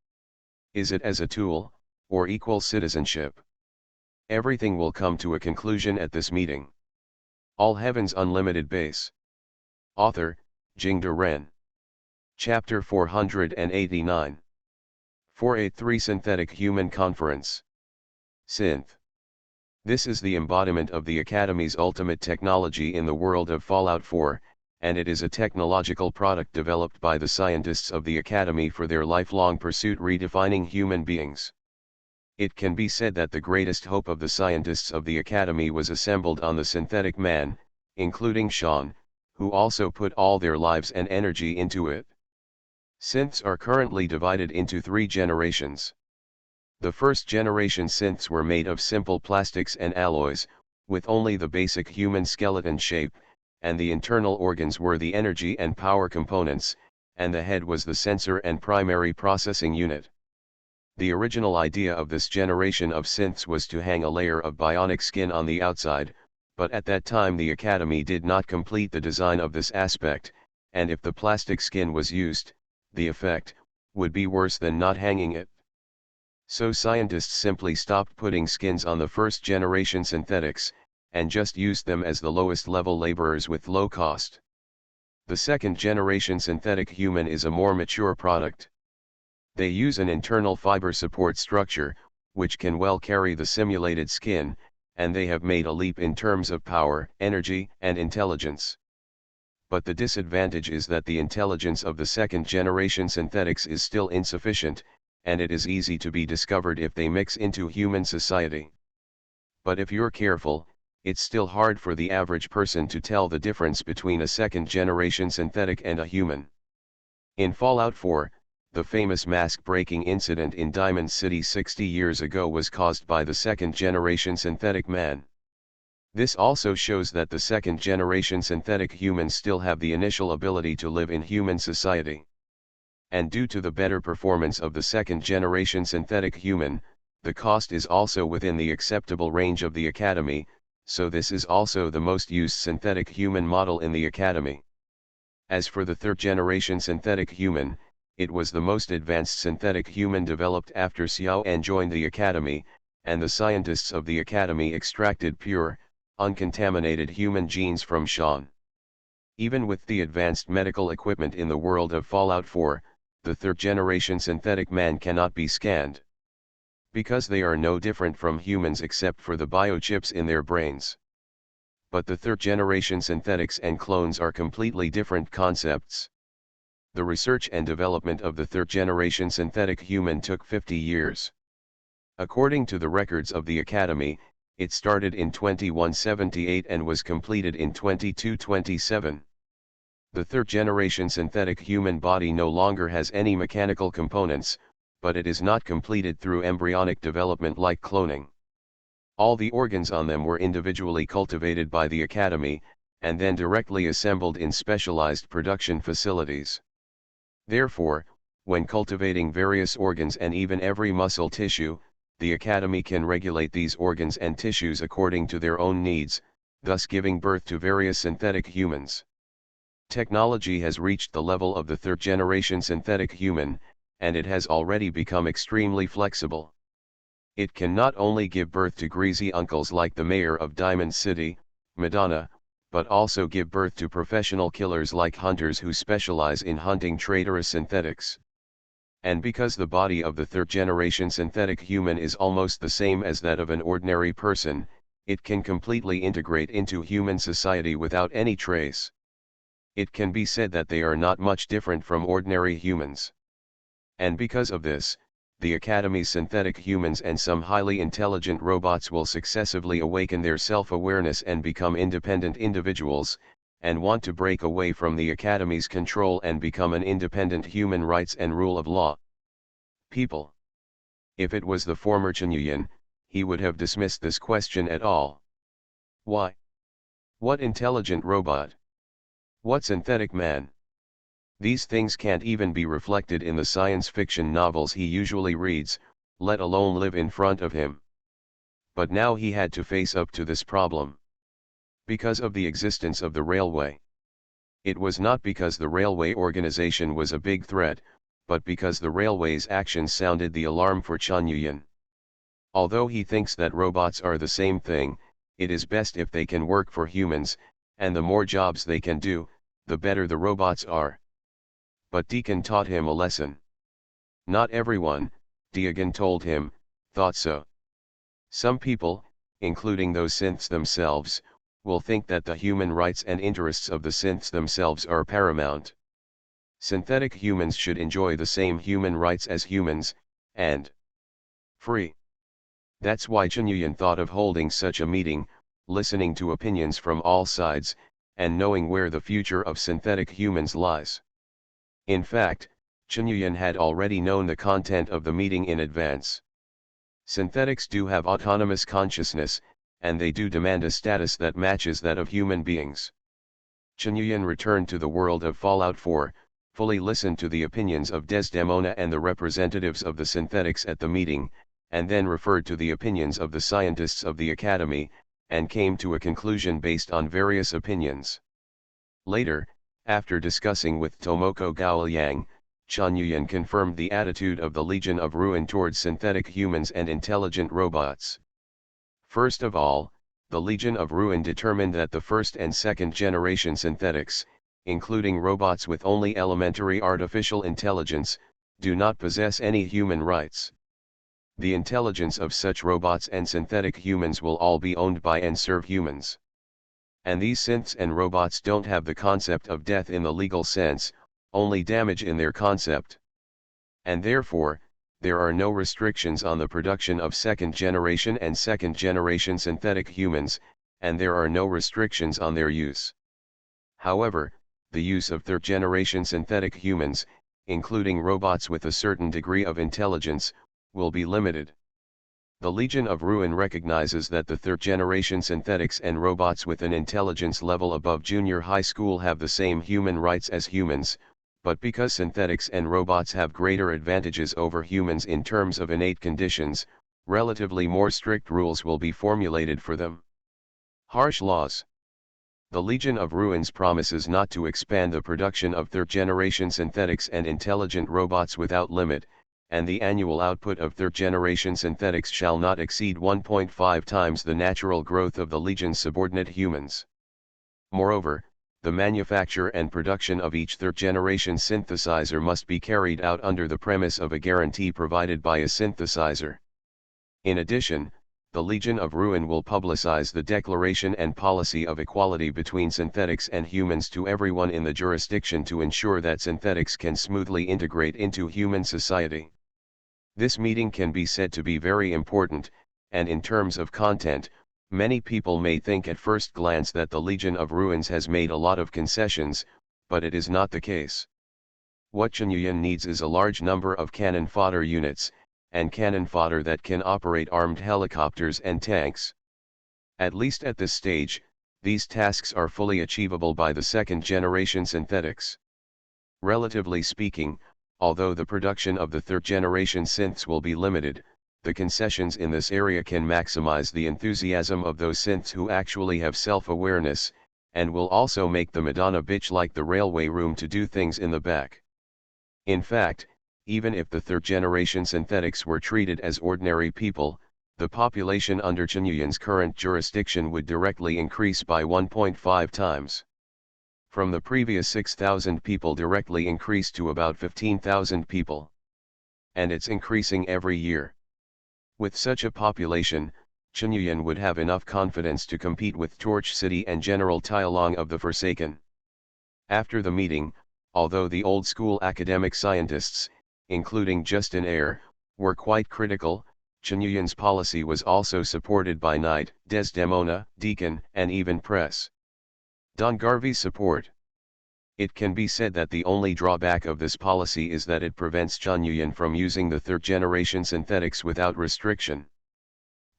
Is it as a tool, or equal citizenship? Everything will come to a conclusion at this meeting. All Heavens Unlimited Base. Author, Jingde Ren. Chapter 489. 483 Synthetic Human Conference. Synth. This is the embodiment of the Academy's ultimate technology in the world of Fallout 4, and it is a technological product developed by the scientists of the Academy for their lifelong pursuit redefining human beings. It can be said that the greatest hope of the scientists of the Academy was assembled on the synthetic man, including Sean, who also put all their lives and energy into it. Synths are currently divided into 3 generations. The first generation synths were made of simple plastics and alloys, with only the basic human skeleton shape, and the internal organs were the energy and power components, and the head was the sensor and primary processing unit. The original idea of this generation of synths was to hang a layer of bionic skin on the outside, but at that time the Academy did not complete the design of this aspect, and if the plastic skin was used, the effect would be worse than not hanging it. So scientists simply stopped putting skins on the first generation synthetics, and just used them as the lowest level laborers with low cost. The second-generation synthetic human is a more mature product. They use an internal fiber support structure, which can well carry the simulated skin, and they have made a leap in terms of power, energy, and intelligence. But the disadvantage is that the intelligence of the second-generation synthetics is still insufficient, and it is easy to be discovered if they mix into human society. But if you're careful, it's still hard for the average person to tell the difference between a second-generation synthetic and a human. In Fallout 4, the famous mask-breaking incident in Diamond City 60 years ago was caused by the second-generation synthetic man. This also shows that the second-generation synthetic humans still have the initial ability to live in human society. And due to the better performance of the second-generation synthetic human, the cost is also within the acceptable range of the Academy, so this is also the most used synthetic human model in the Academy. As for the third-generation synthetic human, it was the most advanced synthetic human developed after Xiao joined the Academy, and the scientists of the Academy extracted pure, uncontaminated human genes from Shan. Even with the advanced medical equipment in the world of Fallout 4, the third-generation synthetic man cannot be scanned. Because they are no different from humans except for the biochips in their brains. But the third-generation synthetics and clones are completely different concepts. The research and development of the third-generation synthetic human took 50 years. According to the records of the Academy, it started in 2178 and was completed in 2227. The third-generation synthetic human body no longer has any mechanical components, but it is not completed through embryonic development like cloning. All the organs on them were individually cultivated by the Academy, and then directly assembled in specialized production facilities. Therefore, when cultivating various organs and even every muscle tissue, the Academy can regulate these organs and tissues according to their own needs, thus giving birth to various synthetic humans. Technology has reached the level of the third-generation synthetic human, and it has already become extremely flexible. It can not only give birth to greasy uncles like the mayor of Diamond City, Madonna, but also give birth to professional killers like hunters who specialize in hunting traitorous synthetics. And because the body of the third-generation synthetic human is almost the same as that of an ordinary person, it can completely integrate into human society without any trace. It can be said that they are not much different from ordinary humans. And because of this, the Academy's synthetic humans and some highly intelligent robots will successively awaken their self-awareness and become independent individuals, and want to break away from the Academy's control and become an independent human rights and rule of law. People. If it was the former Chen Yuyan, he would have dismissed this question at all. Why? What intelligent robot? What synthetic man? These things can't even be reflected in the science fiction novels he usually reads, let alone live in front of him. But now he had to face up to this problem. Because of the existence of the railway. It was not because the railway organization was a big threat, but because the railway's actions sounded the alarm for Chen Yuyan. Although he thinks that robots are the same thing, it is best if they can work for humans, and the more jobs they can do, the better the robots are. But Deacon taught him a lesson. Not everyone, Deacon told him, thought so. Some people, including those synths themselves, will think that the human rights and interests of the synths themselves are paramount. Synthetic humans should enjoy the same human rights as humans, and free. That's why Chen Yuyan thought of holding such a meeting, listening to opinions from all sides, and knowing where the future of synthetic humans lies. In fact, Chen Yuyan had already known the content of the meeting in advance. Synthetics do have autonomous consciousness, and they do demand a status that matches that of human beings. Chen Yuyan returned to the world of Fallout 4, fully listened to the opinions of Desdemona and the representatives of the synthetics at the meeting, and then referred to the opinions of the scientists of the Academy, and came to a conclusion based on various opinions. Later, after discussing with Tomoko Gaoyang, Chen Yuyan confirmed the attitude of the Legion of Ruin towards synthetic humans and intelligent robots. First of all, the Legion of Ruin determined that the first and second generation synthetics, including robots with only elementary artificial intelligence, do not possess any human rights. The intelligence of such robots and synthetic humans will all be owned by and serve humans. And these synths and robots don't have the concept of death in the legal sense, only damage in their concept. And therefore, there are no restrictions on the production of second-generation and second-generation synthetic humans, and there are no restrictions on their use. However, the use of third-generation synthetic humans, including robots with a certain degree of intelligence, will be limited. The Legion of Ruin recognizes that the third-generation synthetics and robots with an intelligence level above junior high school have the same human rights as humans, but because synthetics and robots have greater advantages over humans in terms of innate conditions, relatively more strict rules will be formulated for them. Harsh laws. The Legion of Ruins promises not to expand the production of third-generation synthetics and intelligent robots without limit, and the annual output of third-generation synthetics shall not exceed 1.5 times the natural growth of the Legion's subordinate humans. Moreover, the manufacture and production of each third-generation synthesizer must be carried out under the premise of a guarantee provided by a synthesizer. In addition, the Legion of Ruin will publicize the declaration and policy of equality between synthetics and humans to everyone in the jurisdiction to ensure that synthetics can smoothly integrate into human society. This meeting can be said to be very important, and in terms of content, many people may think at first glance that the Legion of Ruins has made a lot of concessions, but it is not the case. What Chunyuan needs is a large number of cannon fodder units, and cannon fodder that can operate armed helicopters and tanks. At least at this stage, these tasks are fully achievable by the second-generation synthetics. Relatively speaking, although the production of the third-generation synths will be limited, the concessions in this area can maximize the enthusiasm of those synths who actually have self-awareness, and will also make the Madonna bitch like the railway room to do things in the back. In fact, even if the third-generation synthetics were treated as ordinary people, the population under Chunyuan's current jurisdiction would directly increase by 1.5 times. From the previous 6,000 people directly increased to about 15,000 people. And it's increasing every year. With such a population, Chunyuan would have enough confidence to compete with Torch City and General Tailong of the Forsaken. After the meeting, although the old-school academic scientists, including Justin Eyre, were quite critical, Chunyuan's policy was also supported by Knight, Desdemona, Deacon, and even Press. Don Garvey's support. It can be said that the only drawback of this policy is that it prevents Chunyuan from using the third-generation synthetics without restriction.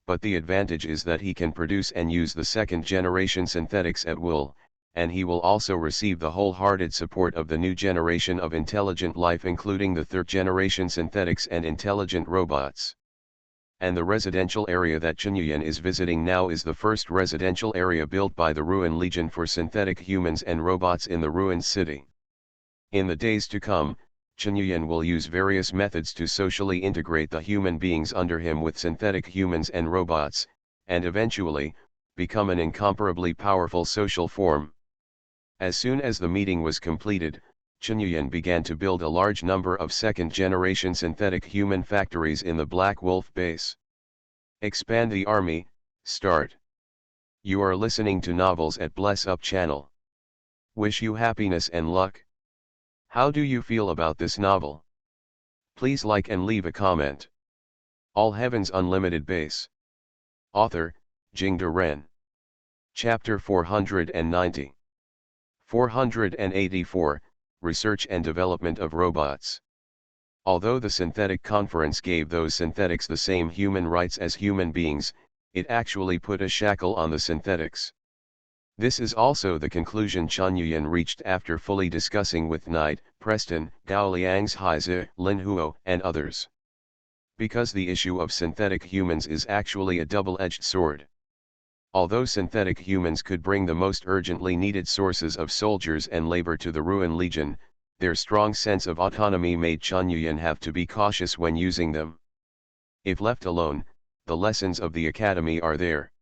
But the advantage is that he can produce and use the second-generation synthetics at will, and he will also receive the wholehearted support of the new generation of intelligent life, including the third-generation synthetics and intelligent robots. And the residential area that Chunyuan is visiting now is the first residential area built by the Ruin Legion for synthetic humans and robots in the ruined city. In the days to come, Chunyuan will use various methods to socially integrate the human beings under him with synthetic humans and robots, and eventually, become an incomparably powerful social form. As soon as the meeting was completed, Chunyuan began to build a large number of second-generation synthetic human factories in the Black Wolf base. Expand the army, start. You are listening to Novels at Bless Up channel. Wish you happiness and luck. How do you feel about this novel? Please like and leave a comment. All Heavens Unlimited Base. Author, Jingde Ren. Chapter 490. 484. Research and Development of Robots. Although the Synthetic Conference gave those synthetics the same human rights as human beings, it actually put a shackle on the synthetics. This is also the conclusion Chunyuan reached after fully discussing with Knight, Preston, Gao Liangshaize, Lin Huo, and others. Because the issue of synthetic humans is actually a double-edged sword. Although synthetic humans could bring the most urgently needed sources of soldiers and labor to the Ruin Legion, their strong sense of autonomy made Chunyuan have to be cautious when using them. If left alone, the lessons of the academy are there.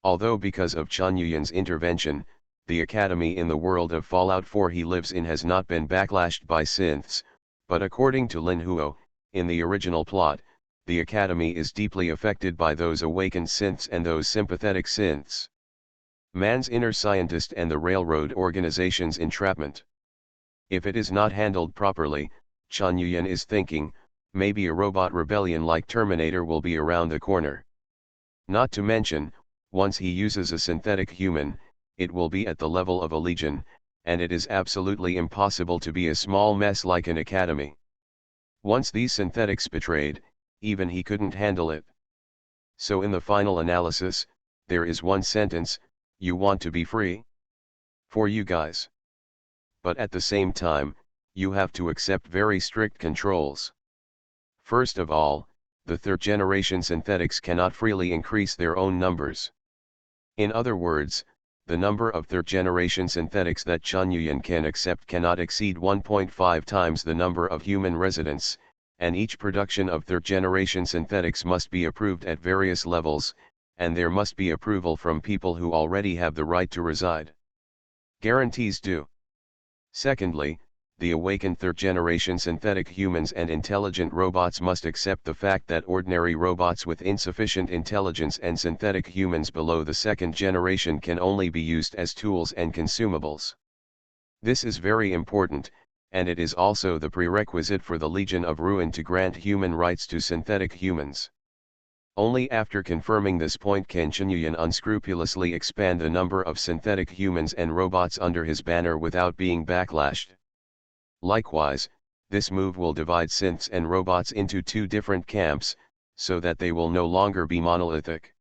Although because of Chunyuan's intervention, the academy in the world of Fallout 4 he lives in has not been backlashed by synths, but according to Lin Huo, in the original plot, the academy is deeply affected by those awakened synths and those sympathetic synths. Man's inner scientist and the railroad organization's entrapment. If it is not handled properly, Chen Yuyan is thinking, maybe a robot rebellion like Terminator will be around the corner. Not to mention, once he uses a synthetic human, it will be at the level of a legion, and it is absolutely impossible to be a small mess like an academy. Once these synthetics betrayed, even he couldn't handle it. So in the final analysis, there is one sentence: you want to be free? For you guys. But at the same time, you have to accept very strict controls. First of all, the third-generation synthetics cannot freely increase their own numbers. In other words, the number of third-generation synthetics that Chen Yuyan can accept cannot exceed 1.5 times the number of human residents, and each production of third-generation synthetics must be approved at various levels, and there must be approval from people who already have the right to reside. Guarantees do. Secondly, the awakened third-generation synthetic humans and intelligent robots must accept the fact that ordinary robots with insufficient intelligence and synthetic humans below the second generation can only be used as tools and consumables. This is very important, and it is also the prerequisite for the Legion of Ruin to grant human rights to synthetic humans. Only after confirming this point can Chen Yuyan unscrupulously expand the number of synthetic humans and robots under his banner without being backlashed. Likewise, this move will divide synths and robots into two different camps, so that they will no longer be monolithic.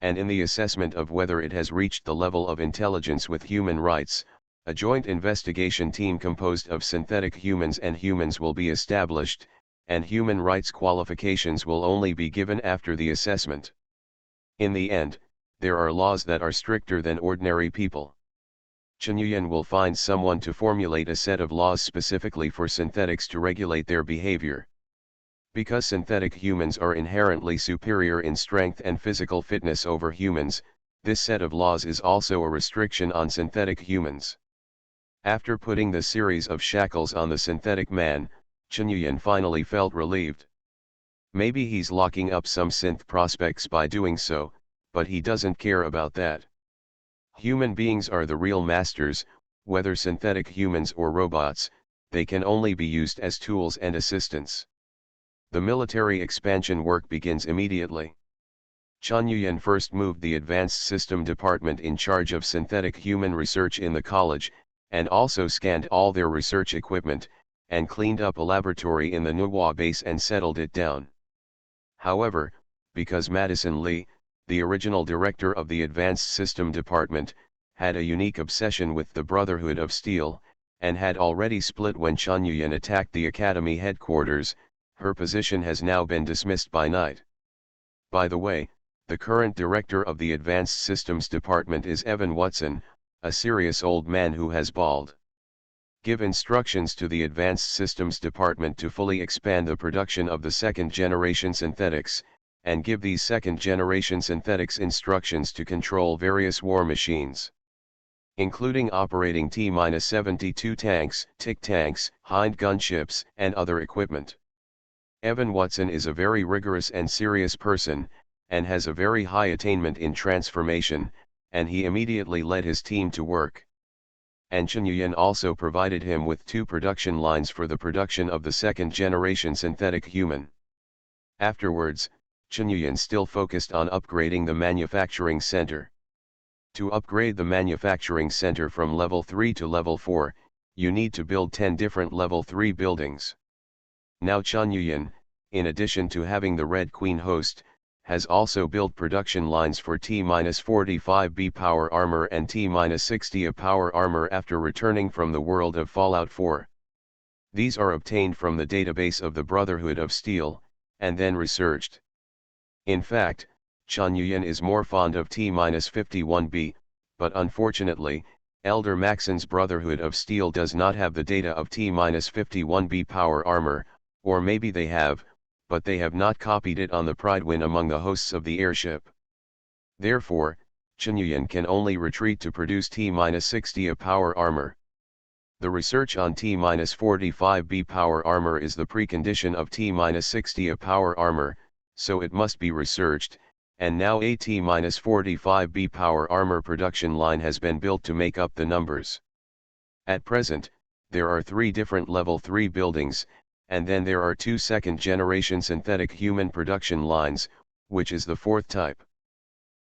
And in the assessment of whether it has reached the level of intelligence with human rights, a joint investigation team composed of synthetic humans and humans will be established, and human rights qualifications will only be given after the assessment. In the end, there are laws that are stricter than ordinary people. Chen Yuyan will find someone to formulate a set of laws specifically for synthetics to regulate their behavior. Because synthetic humans are inherently superior in strength and physical fitness over humans, this set of laws is also a restriction on synthetic humans. After putting the series of shackles on the synthetic man, Chen Yuyan finally felt relieved. Maybe he's locking up some synth prospects by doing so, but he doesn't care about that. Human beings are the real masters, whether synthetic humans or robots, they can only be used as tools and assistants. The military expansion work begins immediately. Chen Yuyan first moved the Advanced System Department in charge of synthetic human research in the college, and also scanned all their research equipment, and cleaned up a laboratory in the Nuwa base and settled it down. However, because Madison Lee, the original director of the Advanced System Department, had a unique obsession with the Brotherhood of Steel, and had already split when Chen Yuyan attacked the Academy headquarters, her position has now been dismissed by night. By the way, the current director of the Advanced Systems Department is Evan Watson, a serious old man who has bald. Give instructions to the Advanced Systems Department to fully expand the production of the second-generation synthetics, and give these second-generation synthetics instructions to control various war machines, including operating T-72 tanks, TIC tanks, Hind gunships, and other equipment. Evan Watson is a very rigorous and serious person, and has a very high attainment in transformation, and he immediately led his team to work. And Chen Yuyan also provided him with 2 production lines for the production of the second-generation synthetic human. Afterwards, Chen Yuyan still focused on upgrading the manufacturing center. To upgrade the manufacturing center from level 3 to level 4, you need to build 10 different level 3 buildings. Now Chen Yuyan, in addition to having the Red Queen host, has also built production lines for T-45B power armor and T-60A power armor after returning from the world of Fallout 4. These are obtained from the database of the Brotherhood of Steel, and then researched. In fact, Chen Yuyan is more fond of T-51B, but unfortunately, Elder Maxon's Brotherhood of Steel does not have the data of T-51B power armor, or maybe they have, but they have not copied it on the Pridewin among the hosts of the airship. Therefore, Chunyuan can only retreat to produce T-60 of power armor. The research on T-45B power armor is the precondition of T-60 of power armor, so it must be researched, and now a T-45B power armor production line has been built to make up the numbers. At present, there are 3 different level 3 buildings, and then there are 2 second-generation synthetic human production lines, which is the 4th type.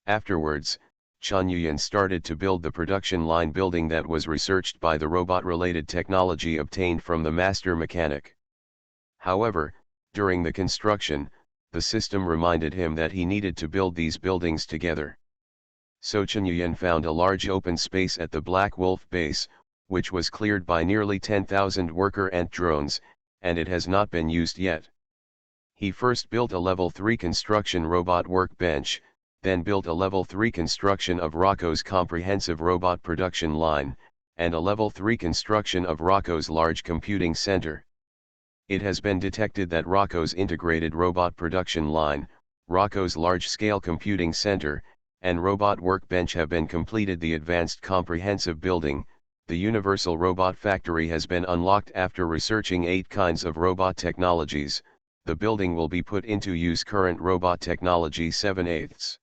Afterwards, Chunyuan started to build the production line building that was researched by the robot-related technology obtained from the master mechanic. However, during the construction, the system reminded him that he needed to build these buildings together. So Chunyuan found a large open space at the Black Wolf base, which was cleared by nearly 10,000 worker ant drones, and it has not been used yet. He first built a level 3 construction robot workbench, then built a level 3 construction of Rocco's comprehensive robot production line, and a level 3 construction of Rocco's large computing center. It has been detected that Rocco's integrated robot production line, Rocco's large-scale computing center, and robot workbench have been completed. The advanced comprehensive building, the Universal Robot Factory, has been unlocked after researching 8 kinds of robot technologies. The building will be put into use current robot technology 7/8.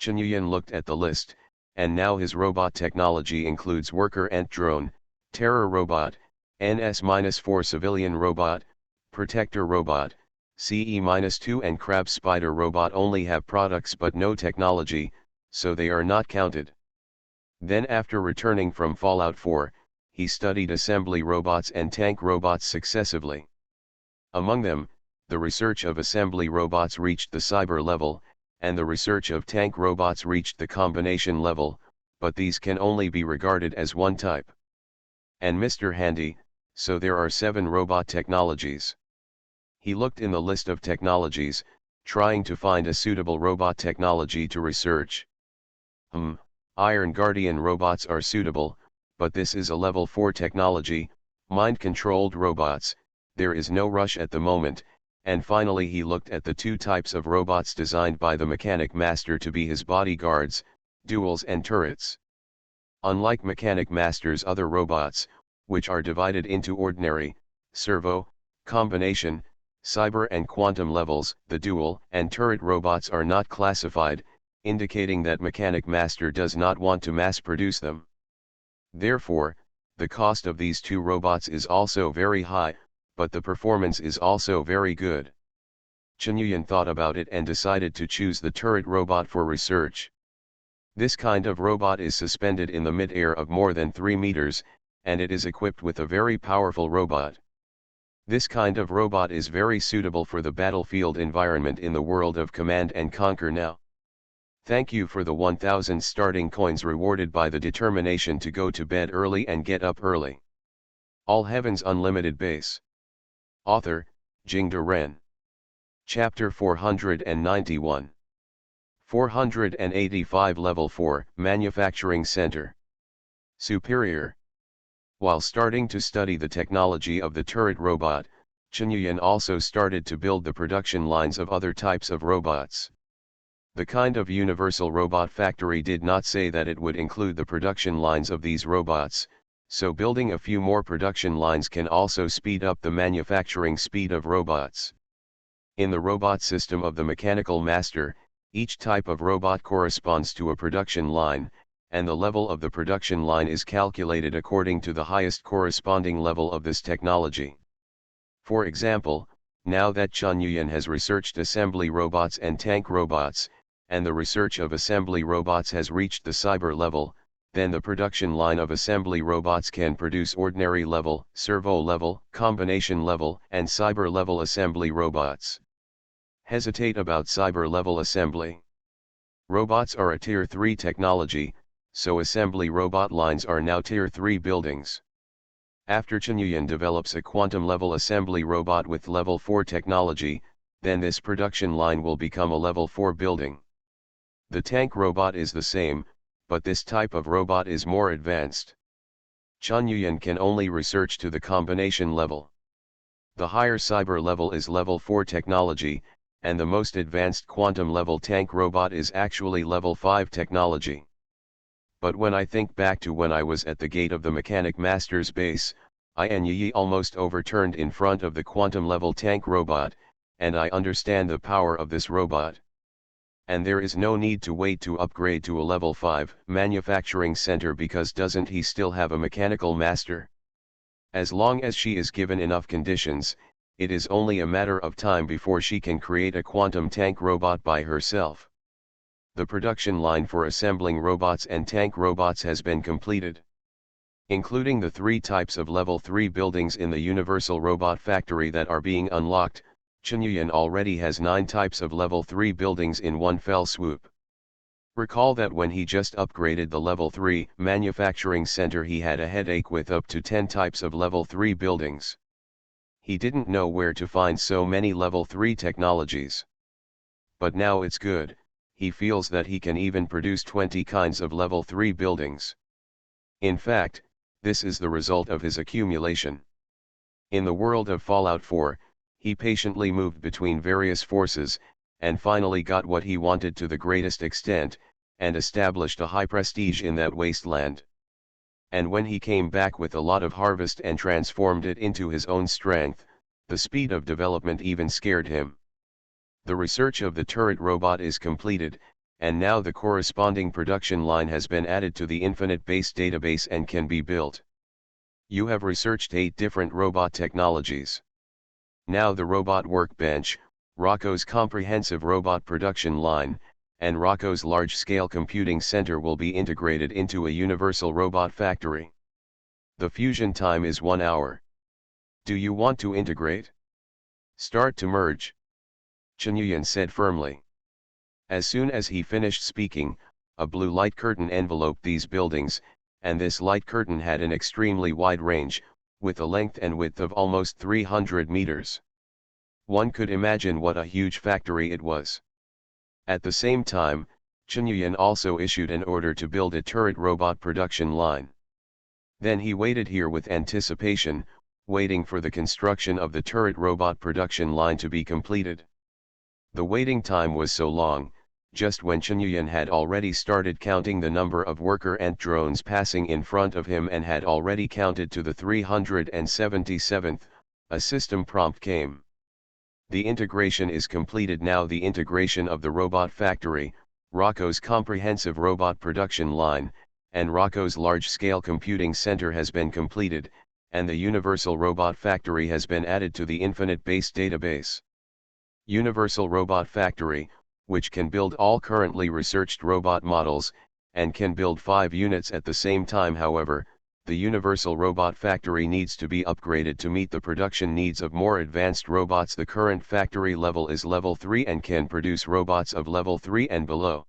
Chunyuan looked at the list, and now his robot technology includes worker ant drone, terror robot, NS-4 civilian robot, protector robot, CE-2 and crab spider robot only have products but no technology, so they are not counted. Then after returning from Fallout 4, he studied assembly robots and tank robots successively. Among them, the research of assembly robots reached the cyber level, and the research of tank robots reached the combination level, but these can only be regarded as one type. And Mr. Handy, so there are 7 robot technologies. He looked in the list of technologies, trying to find a suitable robot technology to research. Iron Guardian robots are suitable, but this is a level 4 technology, mind-controlled robots, there is no rush at the moment. And finally he looked at the 2 types of robots designed by the mechanic master to be his bodyguards, duels and turrets. Unlike mechanic master's other robots, which are divided into ordinary, servo, combination, cyber and quantum levels, the duel and turret robots are not classified, indicating that mechanic master does not want to mass produce them. Therefore, the cost of these 2 robots is also very high, but the performance is also very good. Chunyuan thought about it and decided to choose the turret robot for research. This kind of robot is suspended in the mid-air of more than 3 meters, and it is equipped with a very powerful robot. This kind of robot is very suitable for the battlefield environment in the world of Command and Conquer now. Thank you for the 1000 starting coins rewarded by the determination to go to bed early and get up early. All Heavens Unlimited Base. Author, Jingde Ren. Chapter 491. 485 Level 4, Manufacturing Center. Superior. While starting to study the technology of the turret robot, Chunyuan also started to build the production lines of other types of robots. The kind of Universal Robot Factory did not say that it would include the production lines of these robots, so building a few more production lines can also speed up the manufacturing speed of robots. In the robot system of the mechanical master, each type of robot corresponds to a production line, and the level of the production line is calculated according to the highest corresponding level of this technology. For example, now that Chunyuan has researched assembly robots and tank robots, and the research of assembly robots has reached the cyber level, then the production line of assembly robots can produce ordinary level, servo level, combination level, and cyber level assembly robots. Hesitate about cyber level assembly. Robots are a Tier 3 technology, so assembly robot lines are now Tier 3 buildings. After Chunyuan develops a quantum level assembly robot with level 4 technology, then this production line will become a level 4 building. The tank robot is the same, but this type of robot is more advanced. Chunyuan can only research to the combination level. The higher cyber level is level 4 technology, and the most advanced quantum level tank robot is actually level 5 technology. But when I think back to when I was at the gate of the Mechanic Master's base, I and Yi almost overturned in front of the quantum level tank robot, and I understand the power of this robot. And there is no need to wait to upgrade to a level 5 manufacturing center, because doesn't he still have a mechanical master? As long as she is given enough conditions, it is only a matter of time before she can create a quantum tank robot by herself. The production line for assembling robots and tank robots has been completed. Including the 3 types of level 3 buildings in the Universal Robot Factory that are being unlocked, Chunyuan already has 9 types of level 3 buildings in one fell swoop. Recall that when he just upgraded the level 3 manufacturing center, he had a headache with up to 10 types of level 3 buildings. He didn't know where to find so many level 3 technologies. But now it's good, he feels that he can even produce 20 kinds of level 3 buildings. In fact, this is the result of his accumulation. In the world of Fallout 4, he patiently moved between various forces, and finally got what he wanted to the greatest extent, and established a high prestige in that wasteland. And when he came back with a lot of harvest and transformed it into his own strength, the speed of development even scared him. The research of the turret robot is completed, and now the corresponding production line has been added to the Infinite Base database and can be built. You have researched 8 different robot technologies. Now the robot workbench, Rocco's comprehensive robot production line, and Rocco's large-scale computing center will be integrated into a universal robot factory. The fusion time is 1 hour. Do you want to integrate? Start to merge, Chunyuan said firmly. As soon as he finished speaking, a blue light curtain enveloped these buildings, and this light curtain had an extremely wide range, with a length and width of almost 300 meters. One could imagine what a huge factory it was. At the same time, Chunyuan also issued an order to build a turret robot production line. Then he waited here with anticipation, waiting for the construction of the turret robot production line to be completed. The waiting time was so long, just when Chunyuan had already started counting the number of worker ant drones passing in front of him and had already counted to the 377th, a system prompt came. The integration is completed now. The integration of the robot factory, Rocco's comprehensive robot production line, and Rocco's large-scale computing center has been completed, and the Universal Robot Factory has been added to the Infinite Base database. Universal Robot Factory, which can build all currently researched robot models, and can build 5 units at the same time. However, the Universal Robot Factory needs to be upgraded to meet the production needs of more advanced robots. The current factory level is level 3 and can produce robots of level 3 and below.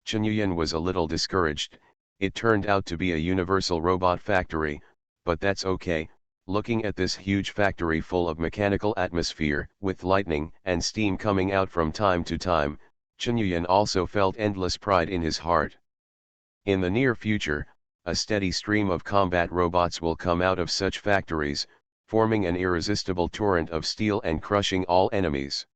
Chunyuan was a little discouraged. It turned out to be a Universal Robot Factory, but that's okay. Looking at this huge factory full of mechanical atmosphere, with lightning and steam coming out from time to time, Chunyuan also felt endless pride in his heart. In the near future, a steady stream of combat robots will come out of such factories, forming an irresistible torrent of steel and crushing all enemies.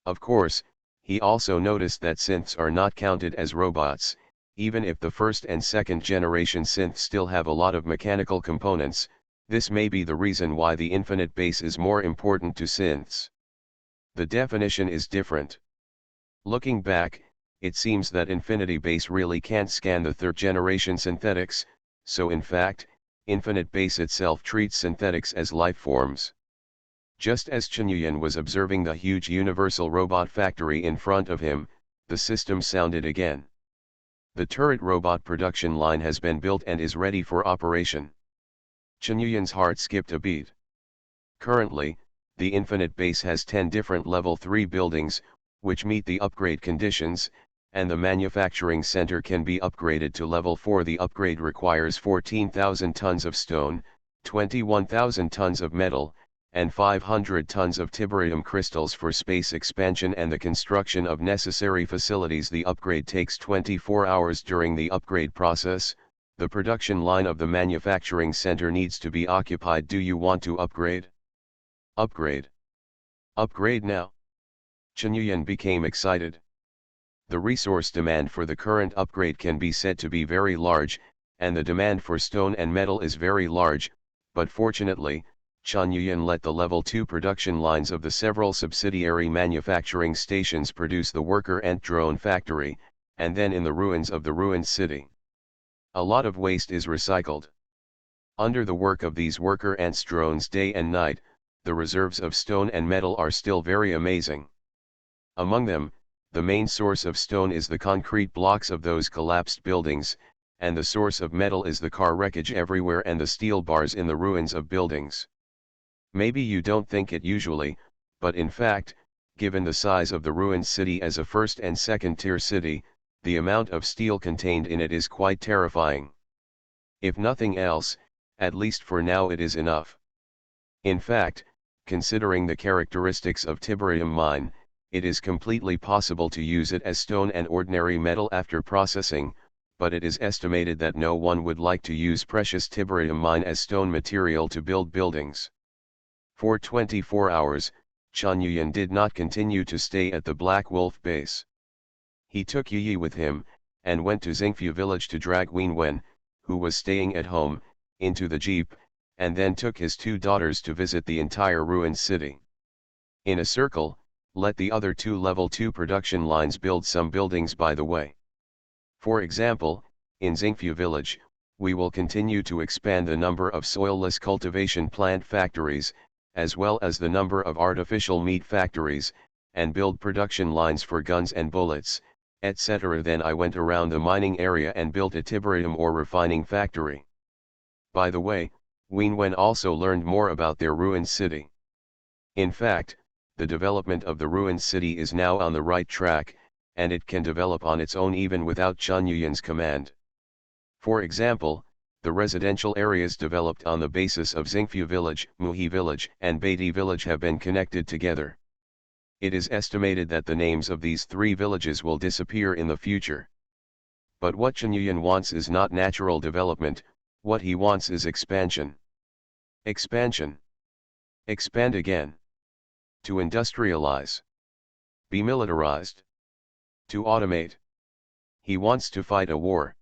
Of course, he also noticed that synths are not counted as robots, even if the first and second generation synths still have a lot of mechanical components. This may be the reason why the Infinite Base is more important to synths. The definition is different. Looking back, it seems that Infinity Base really can't scan the third generation synthetics, so in fact, Infinite Base itself treats synthetics as life forms. Just as Chunyuan was observing the huge Universal Robot Factory in front of him, the system sounded again. The turret robot production line has been built and is ready for operation. Chunyuan's heart skipped a beat. Currently, the Infinite Base has 10 different level 3 buildings, which meet the upgrade conditions, and the manufacturing center can be upgraded to level 4. The upgrade requires 14,000 tons of stone, 21,000 tons of metal, and 500 tons of tiberium crystals for space expansion and the construction of necessary facilities. The upgrade takes 24 hours. During the upgrade process, the production line of the manufacturing center needs to be occupied. Do you want to upgrade? Upgrade. Upgrade now. Chen Yuyan became excited. The resource demand for the current upgrade can be said to be very large, and the demand for stone and metal is very large, but fortunately, Chen Yuyan let the level 2 production lines of the several subsidiary manufacturing stations produce the worker ant drone factory, and then in the ruins of the ruined city. A lot of waste is recycled. Under the work of these worker ants drones day and night, the reserves of stone and metal are still very amazing. Among them, the main source of stone is the concrete blocks of those collapsed buildings, and the source of metal is the car wreckage everywhere and the steel bars in the ruins of buildings. Maybe you don't think it usually, but in fact, given the size of the ruined city as a first and second tier city, the amount of steel contained in it is quite terrifying. If nothing else, at least for now it is enough. In fact, considering the characteristics of Tiberium mine, it is completely possible to use it as stone and ordinary metal after processing, but it is estimated that no one would like to use precious Tiberium mine as stone material to build buildings. For 24 hours, Chen Yuyan did not continue to stay at the Black Wolf base. He took Yi with him, and went to Xingfu village to drag Wen, who was staying at home, into the jeep, and then took his 2 daughters to visit the entire ruined city. In a circle, let the other 2 level 2 production lines build some buildings by the way. For example, in Xingfu village, we will continue to expand the number of soilless cultivation plant factories, as well as the number of artificial meat factories, and build production lines for guns and bullets, etc. Then I went around the mining area and built a tiberium ore refining factory. By the way, Wen also learned more about their ruined city. In fact, the development of the ruined city is now on the right track, and it can develop on its own even without Chen Yuyan's command. For example, the residential areas developed on the basis of Xingfu village, Muhi village, and Beiti village have been connected together. It is estimated that the names of these 3 villages will disappear in the future. But what Chen Yuyan wants is not natural development, what he wants is expansion. Expansion. Expand again. To industrialize. Be militarized. To automate. He wants to fight a war.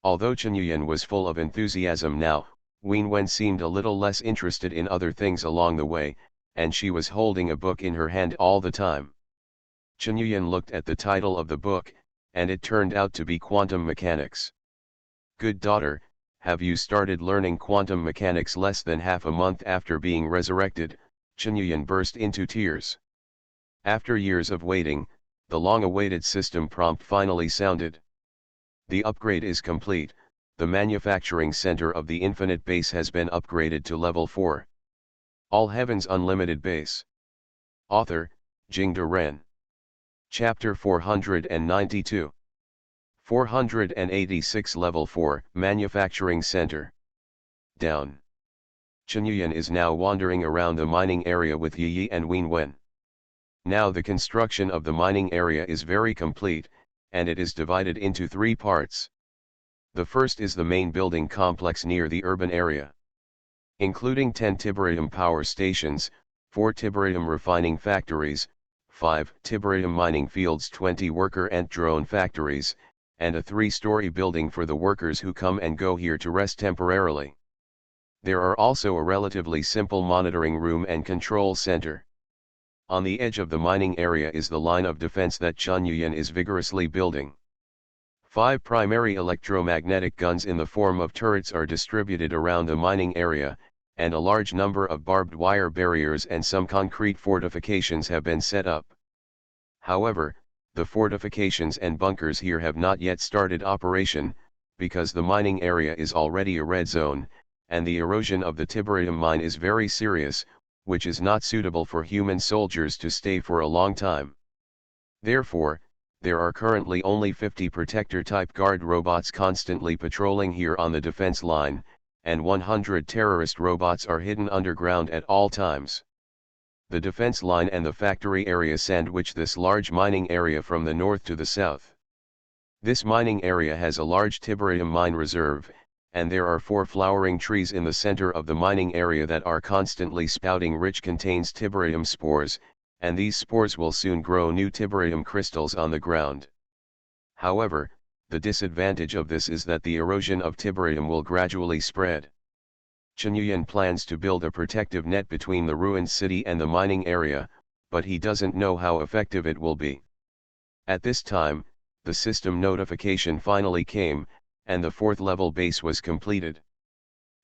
Although Chen Yuyan was full of enthusiasm now, Wen seemed a little less interested in other things along the way, and she was holding a book in her hand all the time. Chen Yuyan looked at the title of the book, and it turned out to be Quantum Mechanics. Good daughter, have you started learning quantum mechanics? Less than half a month after being resurrected, Chen Yuyan burst into tears. After years of waiting, the long-awaited system prompt finally sounded. The upgrade is complete, the manufacturing center of the Infinite Base has been upgraded to level 4. All Heavens Unlimited Base. Author, Jingde Ren. Chapter 492. 486 Level 4, Manufacturing Center. Down. Chen Yuyan is now wandering around the mining area with Yi and Wen. Now the construction of the mining area is very complete, and it is divided into 3 parts. The first is the main building complex near the urban area. Including 10 tiberium power stations, 4 tiberium refining factories, 5 tiberium mining fields, 20 worker ant drone factories, and a 3-story building for the workers who come and go here to rest temporarily. There are also a relatively simple monitoring room and control center. On the edge of the mining area is the line of defense that Chen Yuyan is vigorously building. 5 primary electromagnetic guns in the form of turrets are distributed around the mining area, and a large number of barbed wire barriers and some concrete fortifications have been set up. However, the fortifications and bunkers here have not yet started operation, because the mining area is already a red zone, and the erosion of the tiberium mine is very serious, which is not suitable for human soldiers to stay for a long time. Therefore, there are currently only 50 protector-type guard robots constantly patrolling here on the defense line, and 100 terrorist robots are hidden underground at all times. The defense line and the factory area sandwich this large mining area from the north to the south. This mining area has a large tiberium mine reserve, and there are 4 flowering trees in the center of the mining area that are constantly spouting, which contains tiberium spores, and these spores will soon grow new tiberium crystals on the ground. However, the disadvantage of this is that the erosion of tiberium will gradually spread. Chenyuyan plans to build a protective net between the ruined city and the mining area, but he doesn't know how effective it will be. At this time, the system notification finally came, and the 4th level base was completed.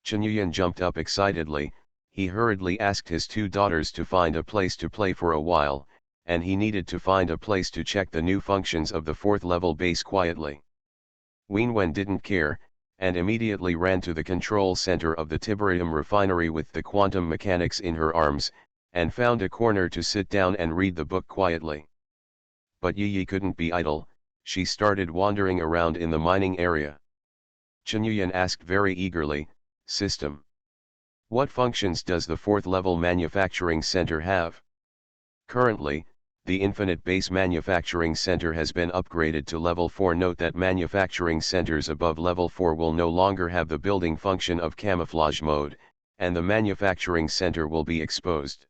Chenyuyan jumped up excitedly. He hurriedly asked his 2 daughters to find a place to play for a while, and he needed to find a place to check the new functions of the 4th level base quietly. Wenwen didn't care, and immediately ran to the control center of the Tiberium refinery with the quantum mechanics in her arms, and found a corner to sit down and read the book quietly. But Yi couldn't be idle. She started wandering around in the mining area. Chenyuyan asked very eagerly, "System, what functions does the 4th level manufacturing center have?" Currently, the Infinite Base Manufacturing Center has been upgraded to level 4. Note that manufacturing centers above level 4 will no longer have the building function of camouflage mode, and the manufacturing center will be exposed.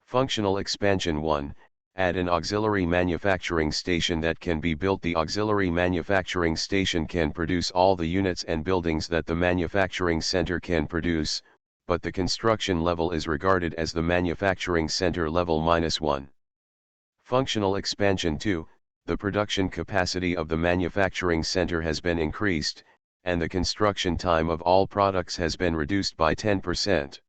Functional Expansion 1. Add an auxiliary manufacturing station that can be built. The auxiliary manufacturing station can produce all the units and buildings that the manufacturing center can produce, but the construction level is regarded as the manufacturing center level -1. Functional Expansion 2. The production capacity of the manufacturing center has been increased, and the construction time of all products has been reduced by 10%.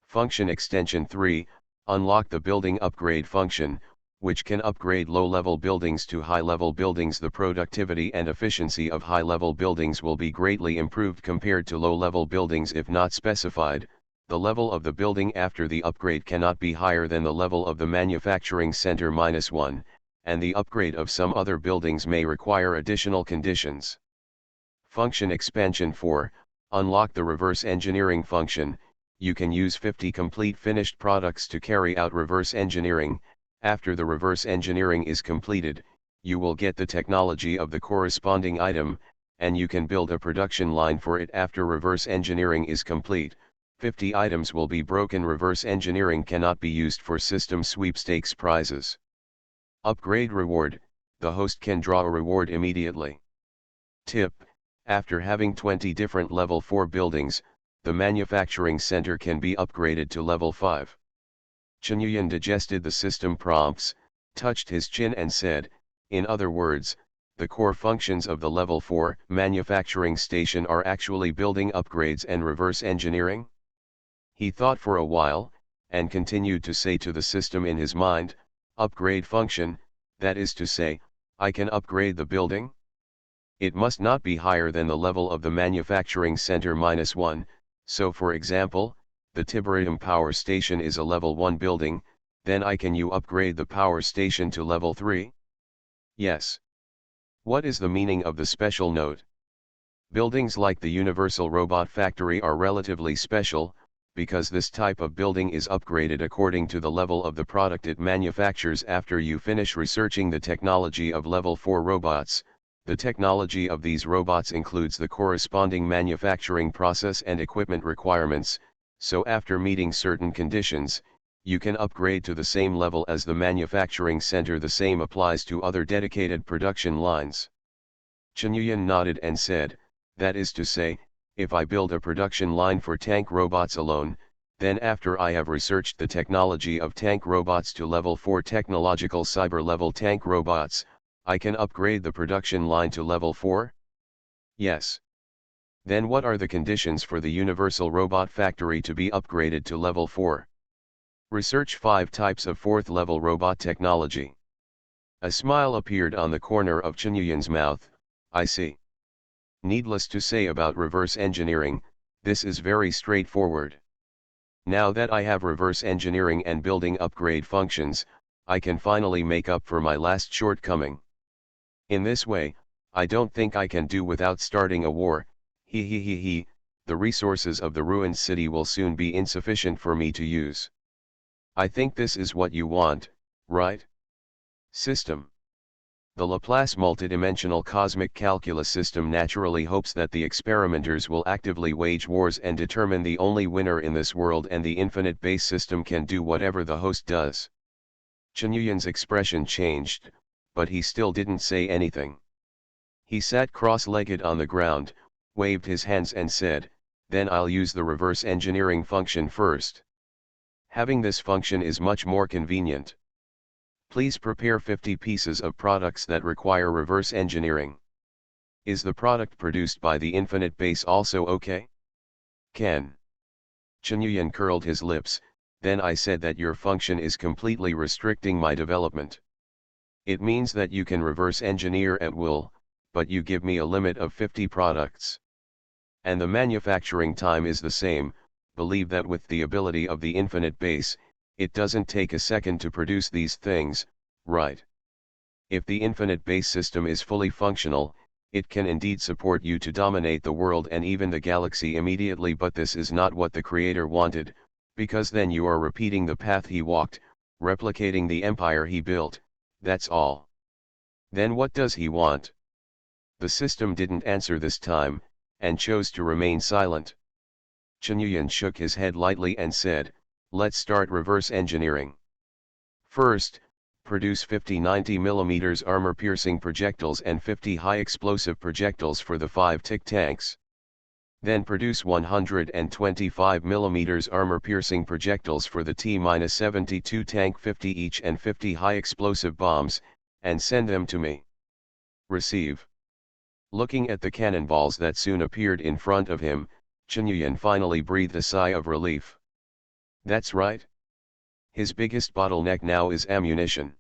Function Extension 3. Unlock the building upgrade function, which can upgrade low-level buildings to high-level buildings. The productivity and efficiency of high-level buildings will be greatly improved compared to low-level buildings if not specified. The level of the building after the upgrade cannot be higher than the level of the manufacturing center -1, and the upgrade of some other buildings may require additional conditions. Function Expansion 4. Unlock the reverse engineering function. You can use 50 complete finished products to carry out reverse engineering. After the reverse engineering is completed, you will get the technology of the corresponding item, and you can build a production line for it. After reverse engineering is complete, 50 items will be broken. Reverse engineering cannot be used for system sweepstakes prizes. Upgrade Reward. The host can draw a reward immediately. Tip: after having 20 different level 4 buildings, the manufacturing center can be upgraded to level 5. Chenyuyan digested the system prompts, touched his chin and said, "In other words, the core functions of the level 4 manufacturing station are actually building upgrades and reverse engineering?" He thought for a while, and continued to say to the system in his mind, "Upgrade function, that is to say, I can upgrade the building? It must not be higher than the level of the manufacturing center -1, so for example, the Tiberium power station is a level 1 building, then can you upgrade the power station to level 3? Yes. What is the meaning of the special note? Buildings like the Universal Robot Factory are relatively special, because this type of building is upgraded according to the level of the product it manufactures. After you finish researching the technology of level 4 robots, the technology of these robots includes the corresponding manufacturing process and equipment requirements, so after meeting certain conditions, you can upgrade to the same level as the manufacturing center. The same applies to other dedicated production lines. Chenyuyan nodded and said, "That is to say, if I build a production line for tank robots alone, then after I have researched the technology of tank robots to level 4 technological cyber level tank robots, I can upgrade the production line to level 4? Yes. Then what are the conditions for the Universal Robot Factory to be upgraded to level 4? Research 5 types of 4th level robot technology." A smile appeared on the corner of Chenyuyan's mouth. "I see. Needless to say about reverse engineering, this is very straightforward. Now that I have reverse engineering and building upgrade functions, I can finally make up for my last shortcoming. In this way, I don't think I can do without starting a war. The resources of the ruined city will soon be insufficient for me to use. I think this is what you want, right? System. The Laplace multidimensional cosmic calculus system naturally hopes that the experimenters will actively wage wars and determine the only winner in this world, and the infinite base system can do whatever the host does. Chenyuyan's expression changed, but he still didn't say anything. He sat cross-legged on the ground, waved his hands and said, "Then I'll use the reverse engineering function first. Having this function is much more convenient. Please prepare 50 pieces of products that require reverse engineering. Is the product produced by the infinite base also okay?" "Can." Chenyuyan curled his lips. "Then I said that your function is completely restricting my development. It means that you can reverse engineer at will, but you give me a limit of 50 products. And the manufacturing time is the same. Believe that with the ability of the infinite base, it doesn't take a second to produce these things, right? If the infinite base system is fully functional, it can indeed support you to dominate the world and even the galaxy immediately, but this is not what the Creator wanted, because then you are repeating the path he walked, replicating the empire he built, that's all. Then what does he want?" The system didn't answer this time, and chose to remain silent. Chenyuyan shook his head lightly and said, "Let's start reverse engineering. First, produce 50 90mm armor-piercing projectiles and 50 high-explosive projectiles for the 5 tick tanks. Then produce 125mm armor-piercing projectiles for the T-72 tank, 50 each, and 50 high-explosive bombs, and send them to me. Receive." Looking at the cannonballs that soon appeared in front of him, Chenyuyan finally breathed a sigh of relief. That's right. His biggest bottleneck now is ammunition.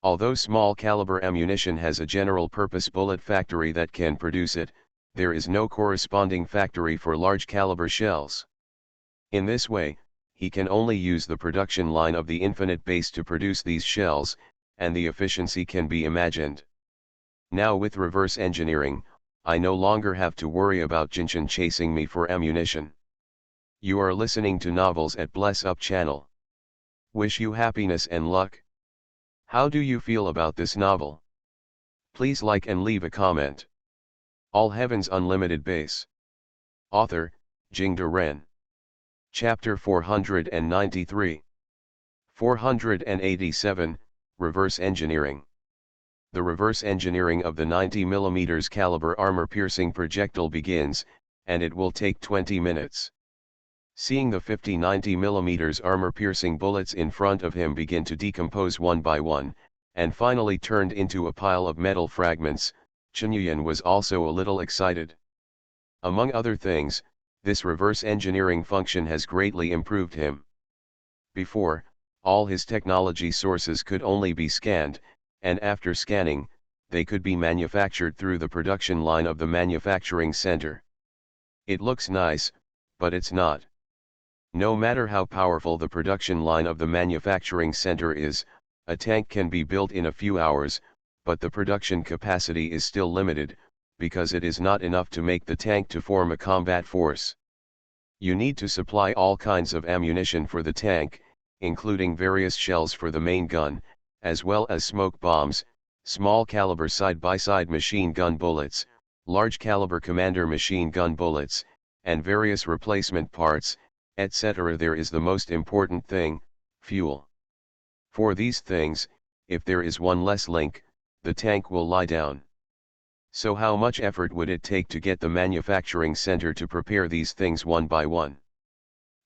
Although small caliber ammunition has a general purpose bullet factory that can produce it, there is no corresponding factory for large caliber shells. In this way, he can only use the production line of the infinite base to produce these shells, and the efficiency can be imagined. Now with reverse engineering, I no longer have to worry about Jinshan chasing me for ammunition. You are listening to Novels at Bless Up channel. Wish you happiness and luck. How do you feel about this novel? Please like and leave a comment. All Heaven's Unlimited Base. Author, Jingde Ren. Chapter 493. 487, Reverse Engineering. The reverse engineering of the 90mm caliber armor-piercing projectile begins, and it will take 20 minutes. Seeing the 50 90mm armor-piercing bullets in front of him begin to decompose one by one, and finally turned into a pile of metal fragments, Chenyuyan was also a little excited. Among other things, this reverse engineering function has greatly improved him. Before, all his technology sources could only be scanned, and after scanning, they could be manufactured through the production line of the manufacturing center. It looks nice, but it's not. No matter how powerful the production line of the manufacturing center is, a tank can be built in a few hours, but the production capacity is still limited, because it is not enough to make the tank to form a combat force. You need to supply all kinds of ammunition for the tank, including various shells for the main gun, as well as smoke bombs, small caliber side-by-side machine gun bullets, large caliber commander machine gun bullets, and various replacement parts, etc. There is the most important thing, fuel. For these things, if there is one less link, the tank will lie down. So how much effort would it take to get the manufacturing center to prepare these things one by one?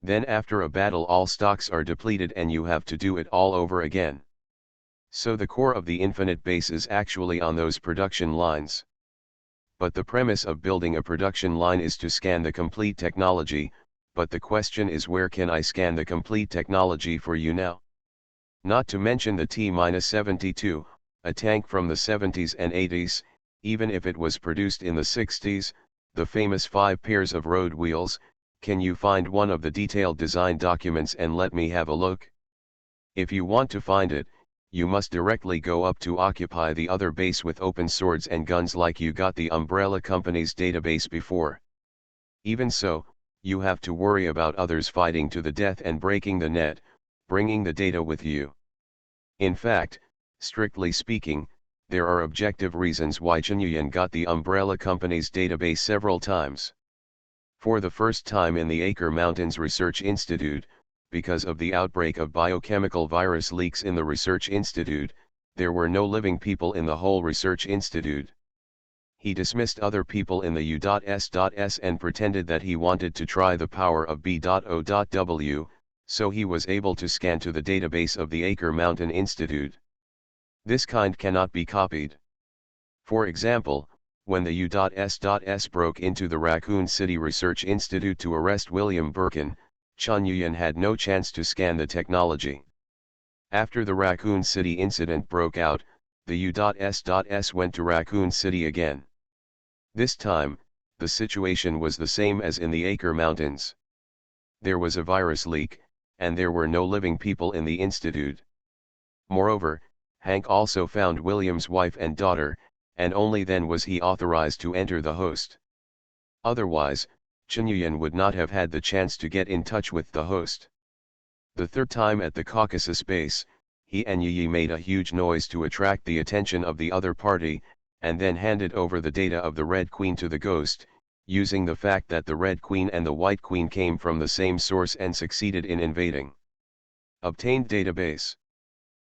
Then after a battle all stocks are depleted and you have to do it all over again. So the core of the infinite base is actually on those production lines. But the premise of building a production line is to scan the complete technology, but the question is, where can I scan the complete technology for you now? Not to mention the T-72, a tank from the 70s and 80s, even if it was produced in the 60s, the famous 5 pairs of road wheels. Can you find one of the detailed design documents and let me have a look? If you want to find it, you must directly go up to occupy the other base with open swords and guns like you got the Umbrella Company's database before. Even so, you have to worry about others fighting to the death and breaking the net, bringing the data with you. In fact, strictly speaking, there are objective reasons why Chenyuyan got the Umbrella Company's database several times. For the first time in the Acre Mountains Research Institute, because of the outbreak of biochemical virus leaks in the research institute, there were no living people in the whole research institute. He dismissed other people in the U.S.S and pretended that he wanted to try the power of B.O.W, so he was able to scan to the database of the Acre Mountain Institute. This kind cannot be copied. For example, when the U.S.S broke into the Raccoon City Research Institute to arrest William Birkin, Chun Yuyan had no chance to scan the technology. After the Raccoon City incident broke out, the U.S.S went to Raccoon City again. This time, the situation was the same as in the Acre Mountains. There was a virus leak, and there were no living people in the institute. Moreover, Hank also found William's wife and daughter, and only then was he authorized to enter the host. Otherwise, Chun Yuyan would not have had the chance to get in touch with the host. The third time at the Caucasus base, he and Yi made a huge noise to attract the attention of the other party, and then handed over the data of the Red Queen to the ghost, using the fact that the Red Queen and the White Queen came from the same source and succeeded in invading. Obtained database.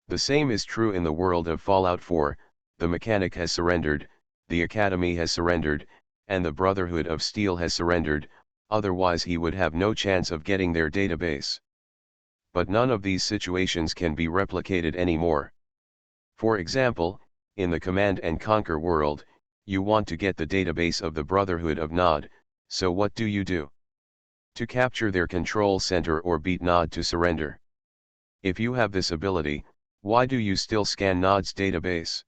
The same is true in the world of Fallout 4, the Mechanic has surrendered, the Academy has surrendered, and the Brotherhood of Steel has surrendered, otherwise he would have no chance of getting their database. But none of these situations can be replicated anymore. For example, in the Command and Conquer world, you want to get the database of the Brotherhood of Nod, so what do you do? To capture their control center or beat Nod to surrender. If you have this ability, why do you still scan Nod's database?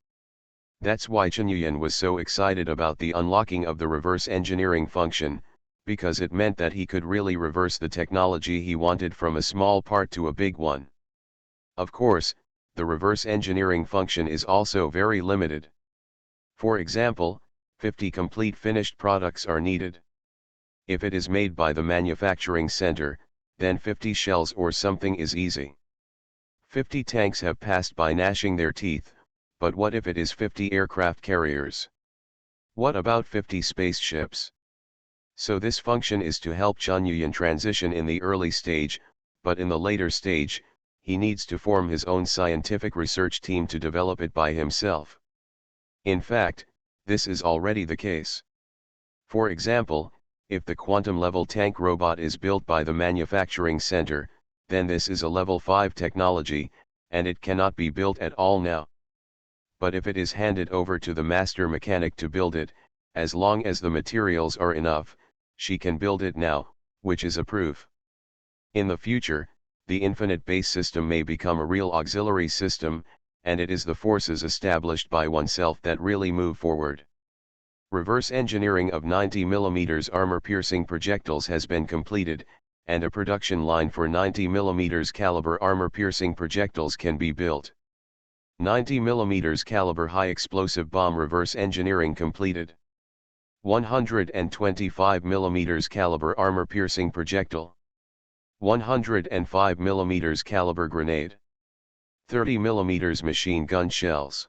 That's why Chun Yuyan was so excited about the unlocking of the reverse engineering function, because it meant that he could really reverse the technology he wanted from a small part to a big one. Of course, the reverse engineering function is also very limited. For example, 50 complete finished products are needed. If it is made by the manufacturing center, then 50 shells or something is easy. 50 tanks have passed by gnashing their teeth, but what if it is 50 aircraft carriers? What about 50 spaceships? So this function is to help Chun Yuyan transition in the early stage, but in the later stage, he needs to form his own scientific research team to develop it by himself. In fact, this is already the case. For example, if the quantum-level tank robot is built by the manufacturing center, then this is a level 5 technology, and it cannot be built at all now. But if it is handed over to the master mechanic to build it, as long as the materials are enough, she can build it now, which is a proof. In the future, the infinite base system may become a real auxiliary system, and it is the forces established by oneself that really move forward. Reverse engineering of 90mm armor-piercing projectiles has been completed, and a production line for 90mm caliber armor-piercing projectiles can be built. 90mm caliber high-explosive bomb reverse engineering completed. 125mm caliber armor-piercing projectile. 105mm caliber grenade. 30mm machine gun shells.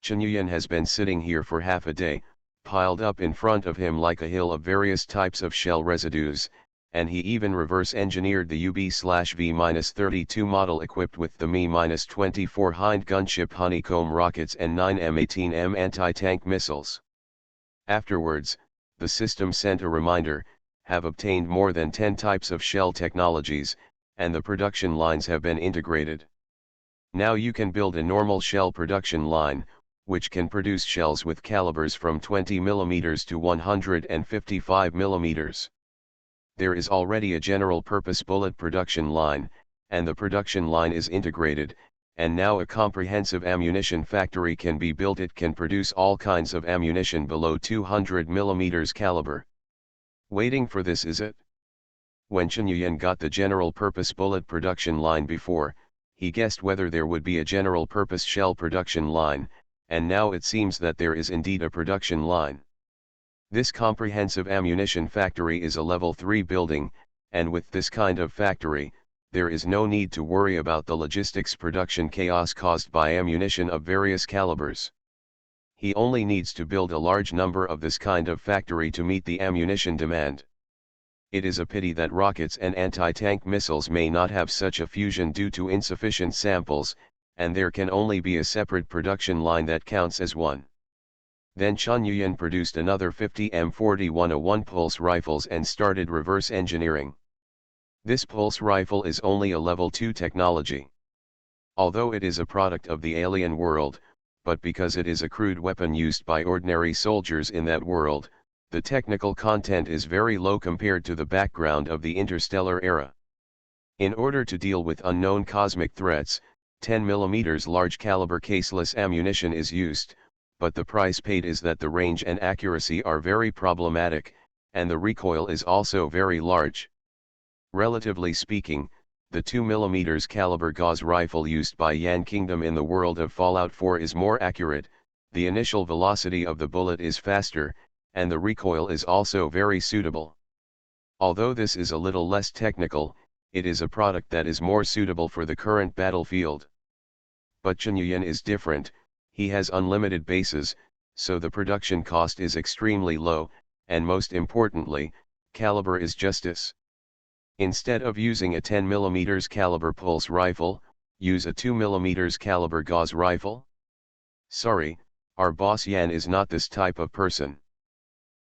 Chun Yuyan has been sitting here for half a day, piled up in front of him like a hill of various types of shell residues, and he even reverse engineered the UB/V-32 model equipped with the Me-24 Hind gunship honeycomb rockets and 9 M18M anti-tank missiles. Afterwards, the system sent a reminder, have obtained more than 10 types of shell technologies, and the production lines have been integrated. Now you can build a normal shell production line, which can produce shells with calibers from 20mm to 155mm. There is already a general-purpose bullet production line, and the production line is integrated, and now a comprehensive ammunition factory can be built. It can produce all kinds of ammunition below 200mm caliber. Waiting for this, is it? When Chun Yuyan got the general-purpose bullet production line before, he guessed whether there would be a general-purpose shell production line, and now it seems that there is indeed a production line. This comprehensive ammunition factory is a level 3 building, and with this kind of factory, there is no need to worry about the logistics production chaos caused by ammunition of various calibers. He only needs to build a large number of this kind of factory to meet the ammunition demand. It is a pity that rockets and anti-tank missiles may not have such a fusion due to insufficient samples, and there can only be a separate production line that counts as one. Then Chun Yuyan produced another 50 M41A1 pulse rifles and started reverse engineering. This pulse rifle is only a level 2 technology. Although it is a product of the alien world, but because it is a crude weapon used by ordinary soldiers in that world, the technical content is very low compared to the background of the interstellar era. In order to deal with unknown cosmic threats, 10mm large caliber caseless ammunition is used, but the price paid is that the range and accuracy are very problematic, and the recoil is also very large. Relatively speaking, the 2mm caliber Gauss rifle used by Yan Kingdom in the world of Fallout 4 is more accurate, the initial velocity of the bullet is faster, and the recoil is also very suitable. Although this is a little less technical, it is a product that is more suitable for the current battlefield. But Chun Yuyan is different, he has unlimited bases, so the production cost is extremely low, and most importantly, caliber is justice. Instead of using a 10mm caliber pulse rifle, use a 2mm caliber Gauss rifle? Sorry, our boss Yan is not this type of person.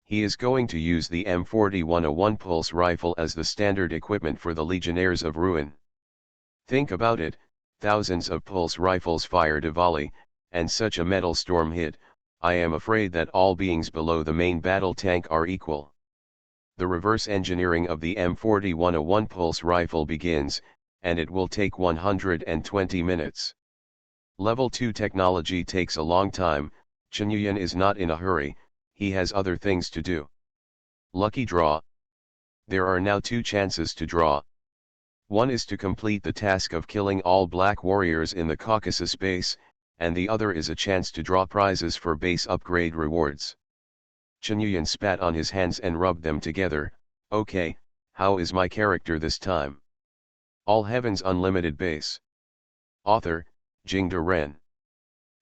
He is going to use the M41A1 pulse rifle as the standard equipment for the Legionnaires of Ruin. Think about it, thousands of pulse rifles fired a volley, and such a metal storm hit, I am afraid that all beings below the main battle tank are equal. The reverse engineering of the M41A1 pulse rifle begins, and it will take 120 minutes. Level 2 technology takes a long time. Chun Yuyan is not in a hurry, he has other things to do. Lucky draw. There are now 2 chances to draw. One is to complete the task of killing all black warriors in the Caucasus base, and the other is a chance to draw prizes for base upgrade rewards. Chun Yuyan spat on his hands and rubbed them together. Okay, how is my character this time? All Heavens Unlimited Base. Author, Jingde Ren.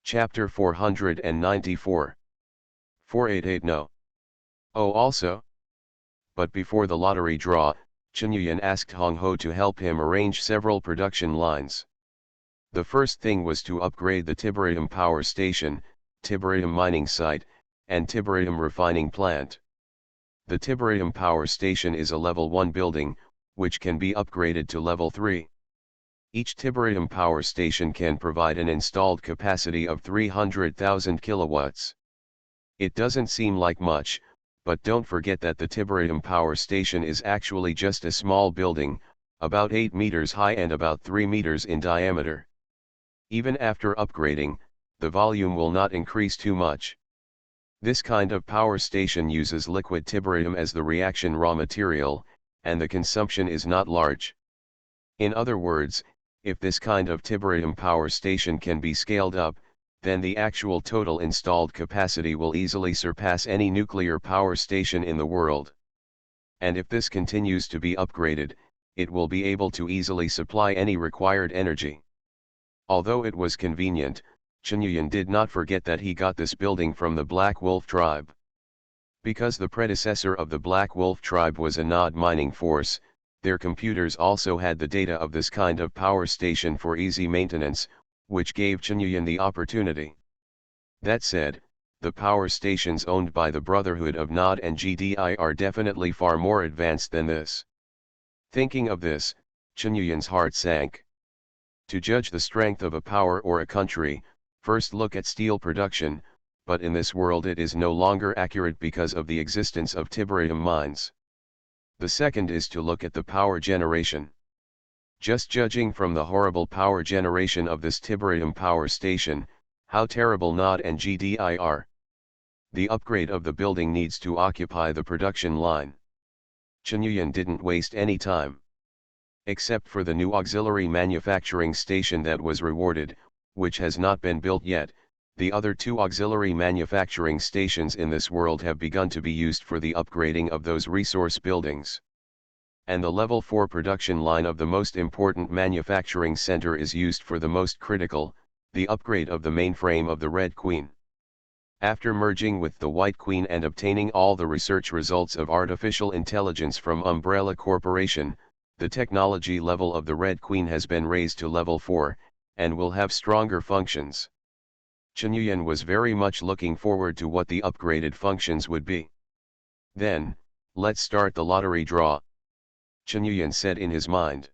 Chapter 494. 488 No. Oh also? But before the lottery draw, Chun Yuyan asked Hong Ho to help him arrange several production lines. The first thing was to upgrade the Tiberium power station, Tiberium mining site, and Tiberium refining plant. The Tiberium power station is a level 1 building, which can be upgraded to level 3. Each Tiberium power station can provide an installed capacity of 300,000 kilowatts. It doesn't seem like much, but don't forget that the Tiberium power station is actually just a small building, about 8 meters high and about 3 meters in diameter. Even after upgrading, the volume will not increase too much. This kind of power station uses liquid tiberium as the reaction raw material, and the consumption is not large. In other words, if this kind of tiberium power station can be scaled up, then the actual total installed capacity will easily surpass any nuclear power station in the world. And if this continues to be upgraded, it will be able to easily supply any required energy. Although it was convenient, Chun Yuyan did not forget that he got this building from the Black Wolf tribe. Because the predecessor of the Black Wolf tribe was a Nod mining force, their computers also had the data of this kind of power station for easy maintenance, which gave Chun Yuyan the opportunity. That said, the power stations owned by the Brotherhood of Nod and GDI are definitely far more advanced than this. Thinking of this, Chun Yuyan's heart sank. To judge the strength of a power or a country, first look at steel production, but in this world it is no longer accurate because of the existence of tiberium mines. The second is to look at the power generation. Just judging from the horrible power generation of this tiberium power station, how terrible Nod and GDI are. The upgrade of the building needs to occupy the production line. Chun Yuyan didn't waste any time. Except for the new auxiliary manufacturing station that was rewarded, which has not been built yet, the other 2 auxiliary manufacturing stations in this world have begun to be used for the upgrading of those resource buildings. And the level 4 production line of the most important manufacturing center is used for the most critical, the upgrade of the mainframe of the Red Queen. After merging with the White Queen and obtaining all the research results of artificial intelligence from Umbrella Corporation, the technology level of the Red Queen has been raised to level 4, and will have stronger functions. Chen Yuyan was very much looking forward to what the upgraded functions would be. Then, let's start the lottery draw, Chen Yuyan said in his mind.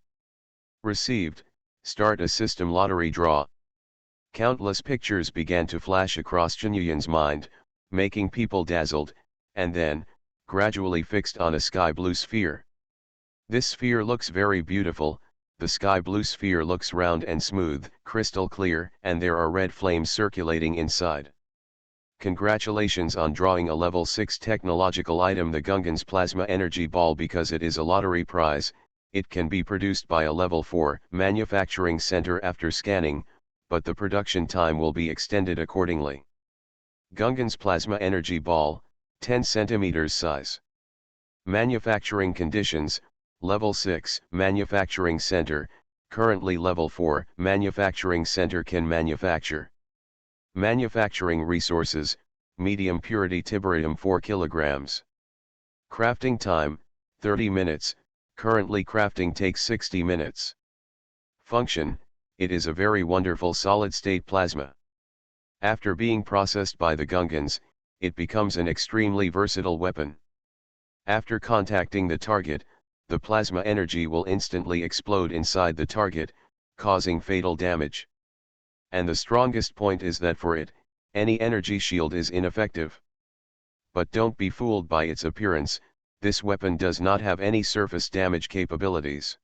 Received, start a system lottery draw. Countless pictures began to flash across Chen Yuyan's mind, making people dazzled, and then, gradually fixed on a sky blue sphere. This sphere looks very beautiful. The sky blue sphere looks round and smooth, crystal clear, and there are red flames circulating inside. Congratulations on drawing a level 6 technological item, the Gungan's Plasma Energy Ball. Because it is a lottery prize, it can be produced by a level 4 manufacturing center after scanning, but the production time will be extended accordingly. Gungan's Plasma Energy Ball, 10 cm size. Manufacturing conditions: Level 6, Manufacturing Center, currently Level 4, Manufacturing Center can manufacture. Manufacturing resources: medium purity tiberium 4 kg. Crafting time: 30 minutes, currently crafting takes 60 minutes. Function: it is a very wonderful solid-state plasma. After being processed by the Gungans, it becomes an extremely versatile weapon. After contacting the target, the plasma energy will instantly explode inside the target, causing fatal damage. And the strongest point is that for it, any energy shield is ineffective. But don't be fooled by its appearance, this weapon does not have any surface damage capabilities.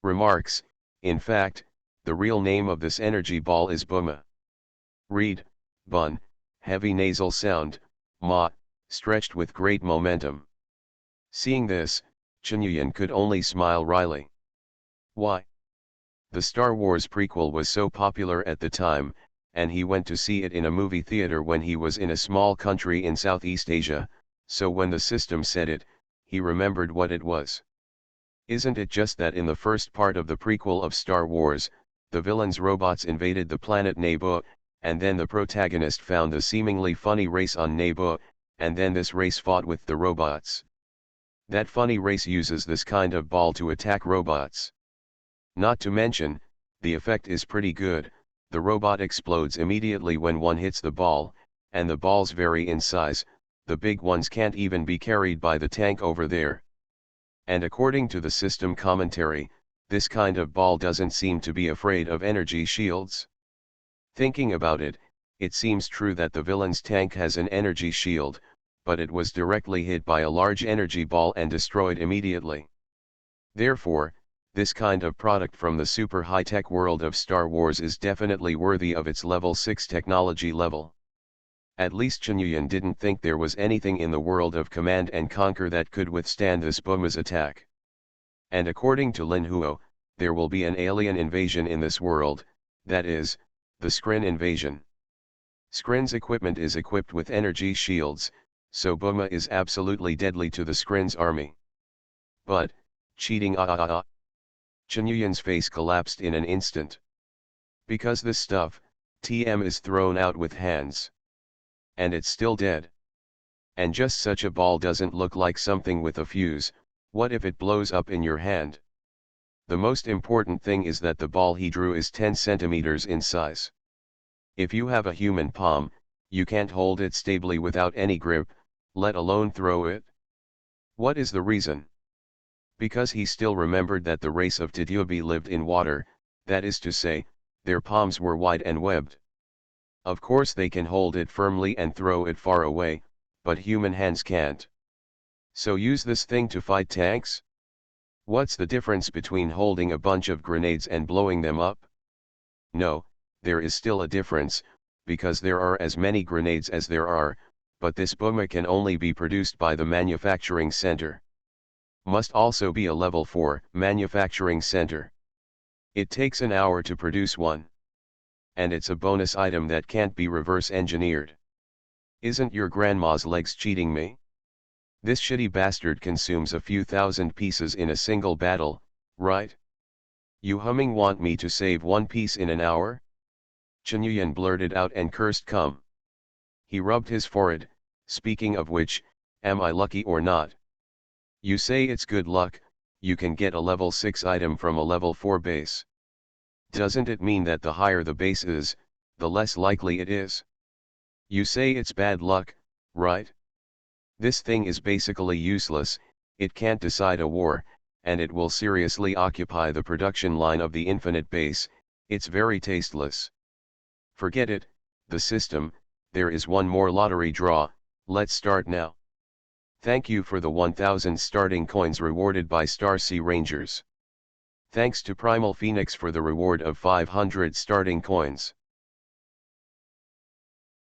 Remarks: in fact, the real name of this energy ball is Buma. Read, Bun, heavy nasal sound, Ma, stretched with great momentum. Seeing this, Chen Yuyan could only smile wryly. Why? The Star Wars prequel was so popular at the time, and he went to see it in a movie theater when he was in a small country in Southeast Asia, so when the system said it, he remembered what it was. Isn't it just that in the first part of the prequel of Star Wars, the villain's robots invaded the planet Naboo, and then the protagonist found the seemingly funny race on Naboo, and then this race fought with the robots. That funny race uses this kind of ball to attack robots. Not to mention, the effect is pretty good. The robot explodes immediately when one hits the ball, and the balls vary in size, the big ones can't even be carried by the tank over there. And according to the system commentary, this kind of ball doesn't seem to be afraid of energy shields. Thinking about it, it seems true that the villain's tank has an energy shield, but it was directly hit by a large energy ball and destroyed immediately. Therefore, this kind of product from the super high-tech world of Star Wars is definitely worthy of its level 6 technology level. At least Chen Yuyan didn't think there was anything in the world of Command and Conquer that could withstand this Buma's attack. And according to Lin Huo, there will be an alien invasion in this world, that is, the Skrin invasion. Skrin's equipment is equipped with energy shields, so Buma is absolutely deadly to the Skrin's army. But, cheating Chen Yuyan's face collapsed in an instant. Because this stuff, TM is thrown out with hands. And it's still dead. And just such a ball doesn't look like something with a fuse. What if it blows up in your hand? The most important thing is that the ball he drew is 10 centimeters in size. If you have a human palm, you can't hold it stably without any grip, let alone throw it. What is the reason? Because he still remembered that the race of Titubi lived in water, that is to say, their palms were wide and webbed. Of course they can hold it firmly and throw it far away, but human hands can't. So use this thing to fight tanks? What's the difference between holding a bunch of grenades and blowing them up? No, there is still a difference, because there are as many grenades as there are, but this Buma can only be produced by the manufacturing center. Must also be a level 4 manufacturing center. It takes an hour to produce one. And it's a bonus item that can't be reverse engineered. Isn't your grandma's legs cheating me? This shitty bastard consumes a few thousand pieces in a single battle, right? You humming want me to save one piece in an hour? Chen Yuyan blurted out and cursed cum. He rubbed his forehead, speaking of which, am I lucky or not? You say it's good luck, you can get a level 6 item from a level 4 base. Doesn't it mean that the higher the base is, the less likely it is? You say it's bad luck, right? This thing is basically useless, it can't decide a war, and it will seriously occupy the production line of the infinite base, it's very tasteless. Forget it, the system, there is one more lottery draw, let's start now. Thank you for the 1000 starting coins rewarded by Star Sea Rangers. Thanks to Primal Phoenix for the reward of 500 starting coins.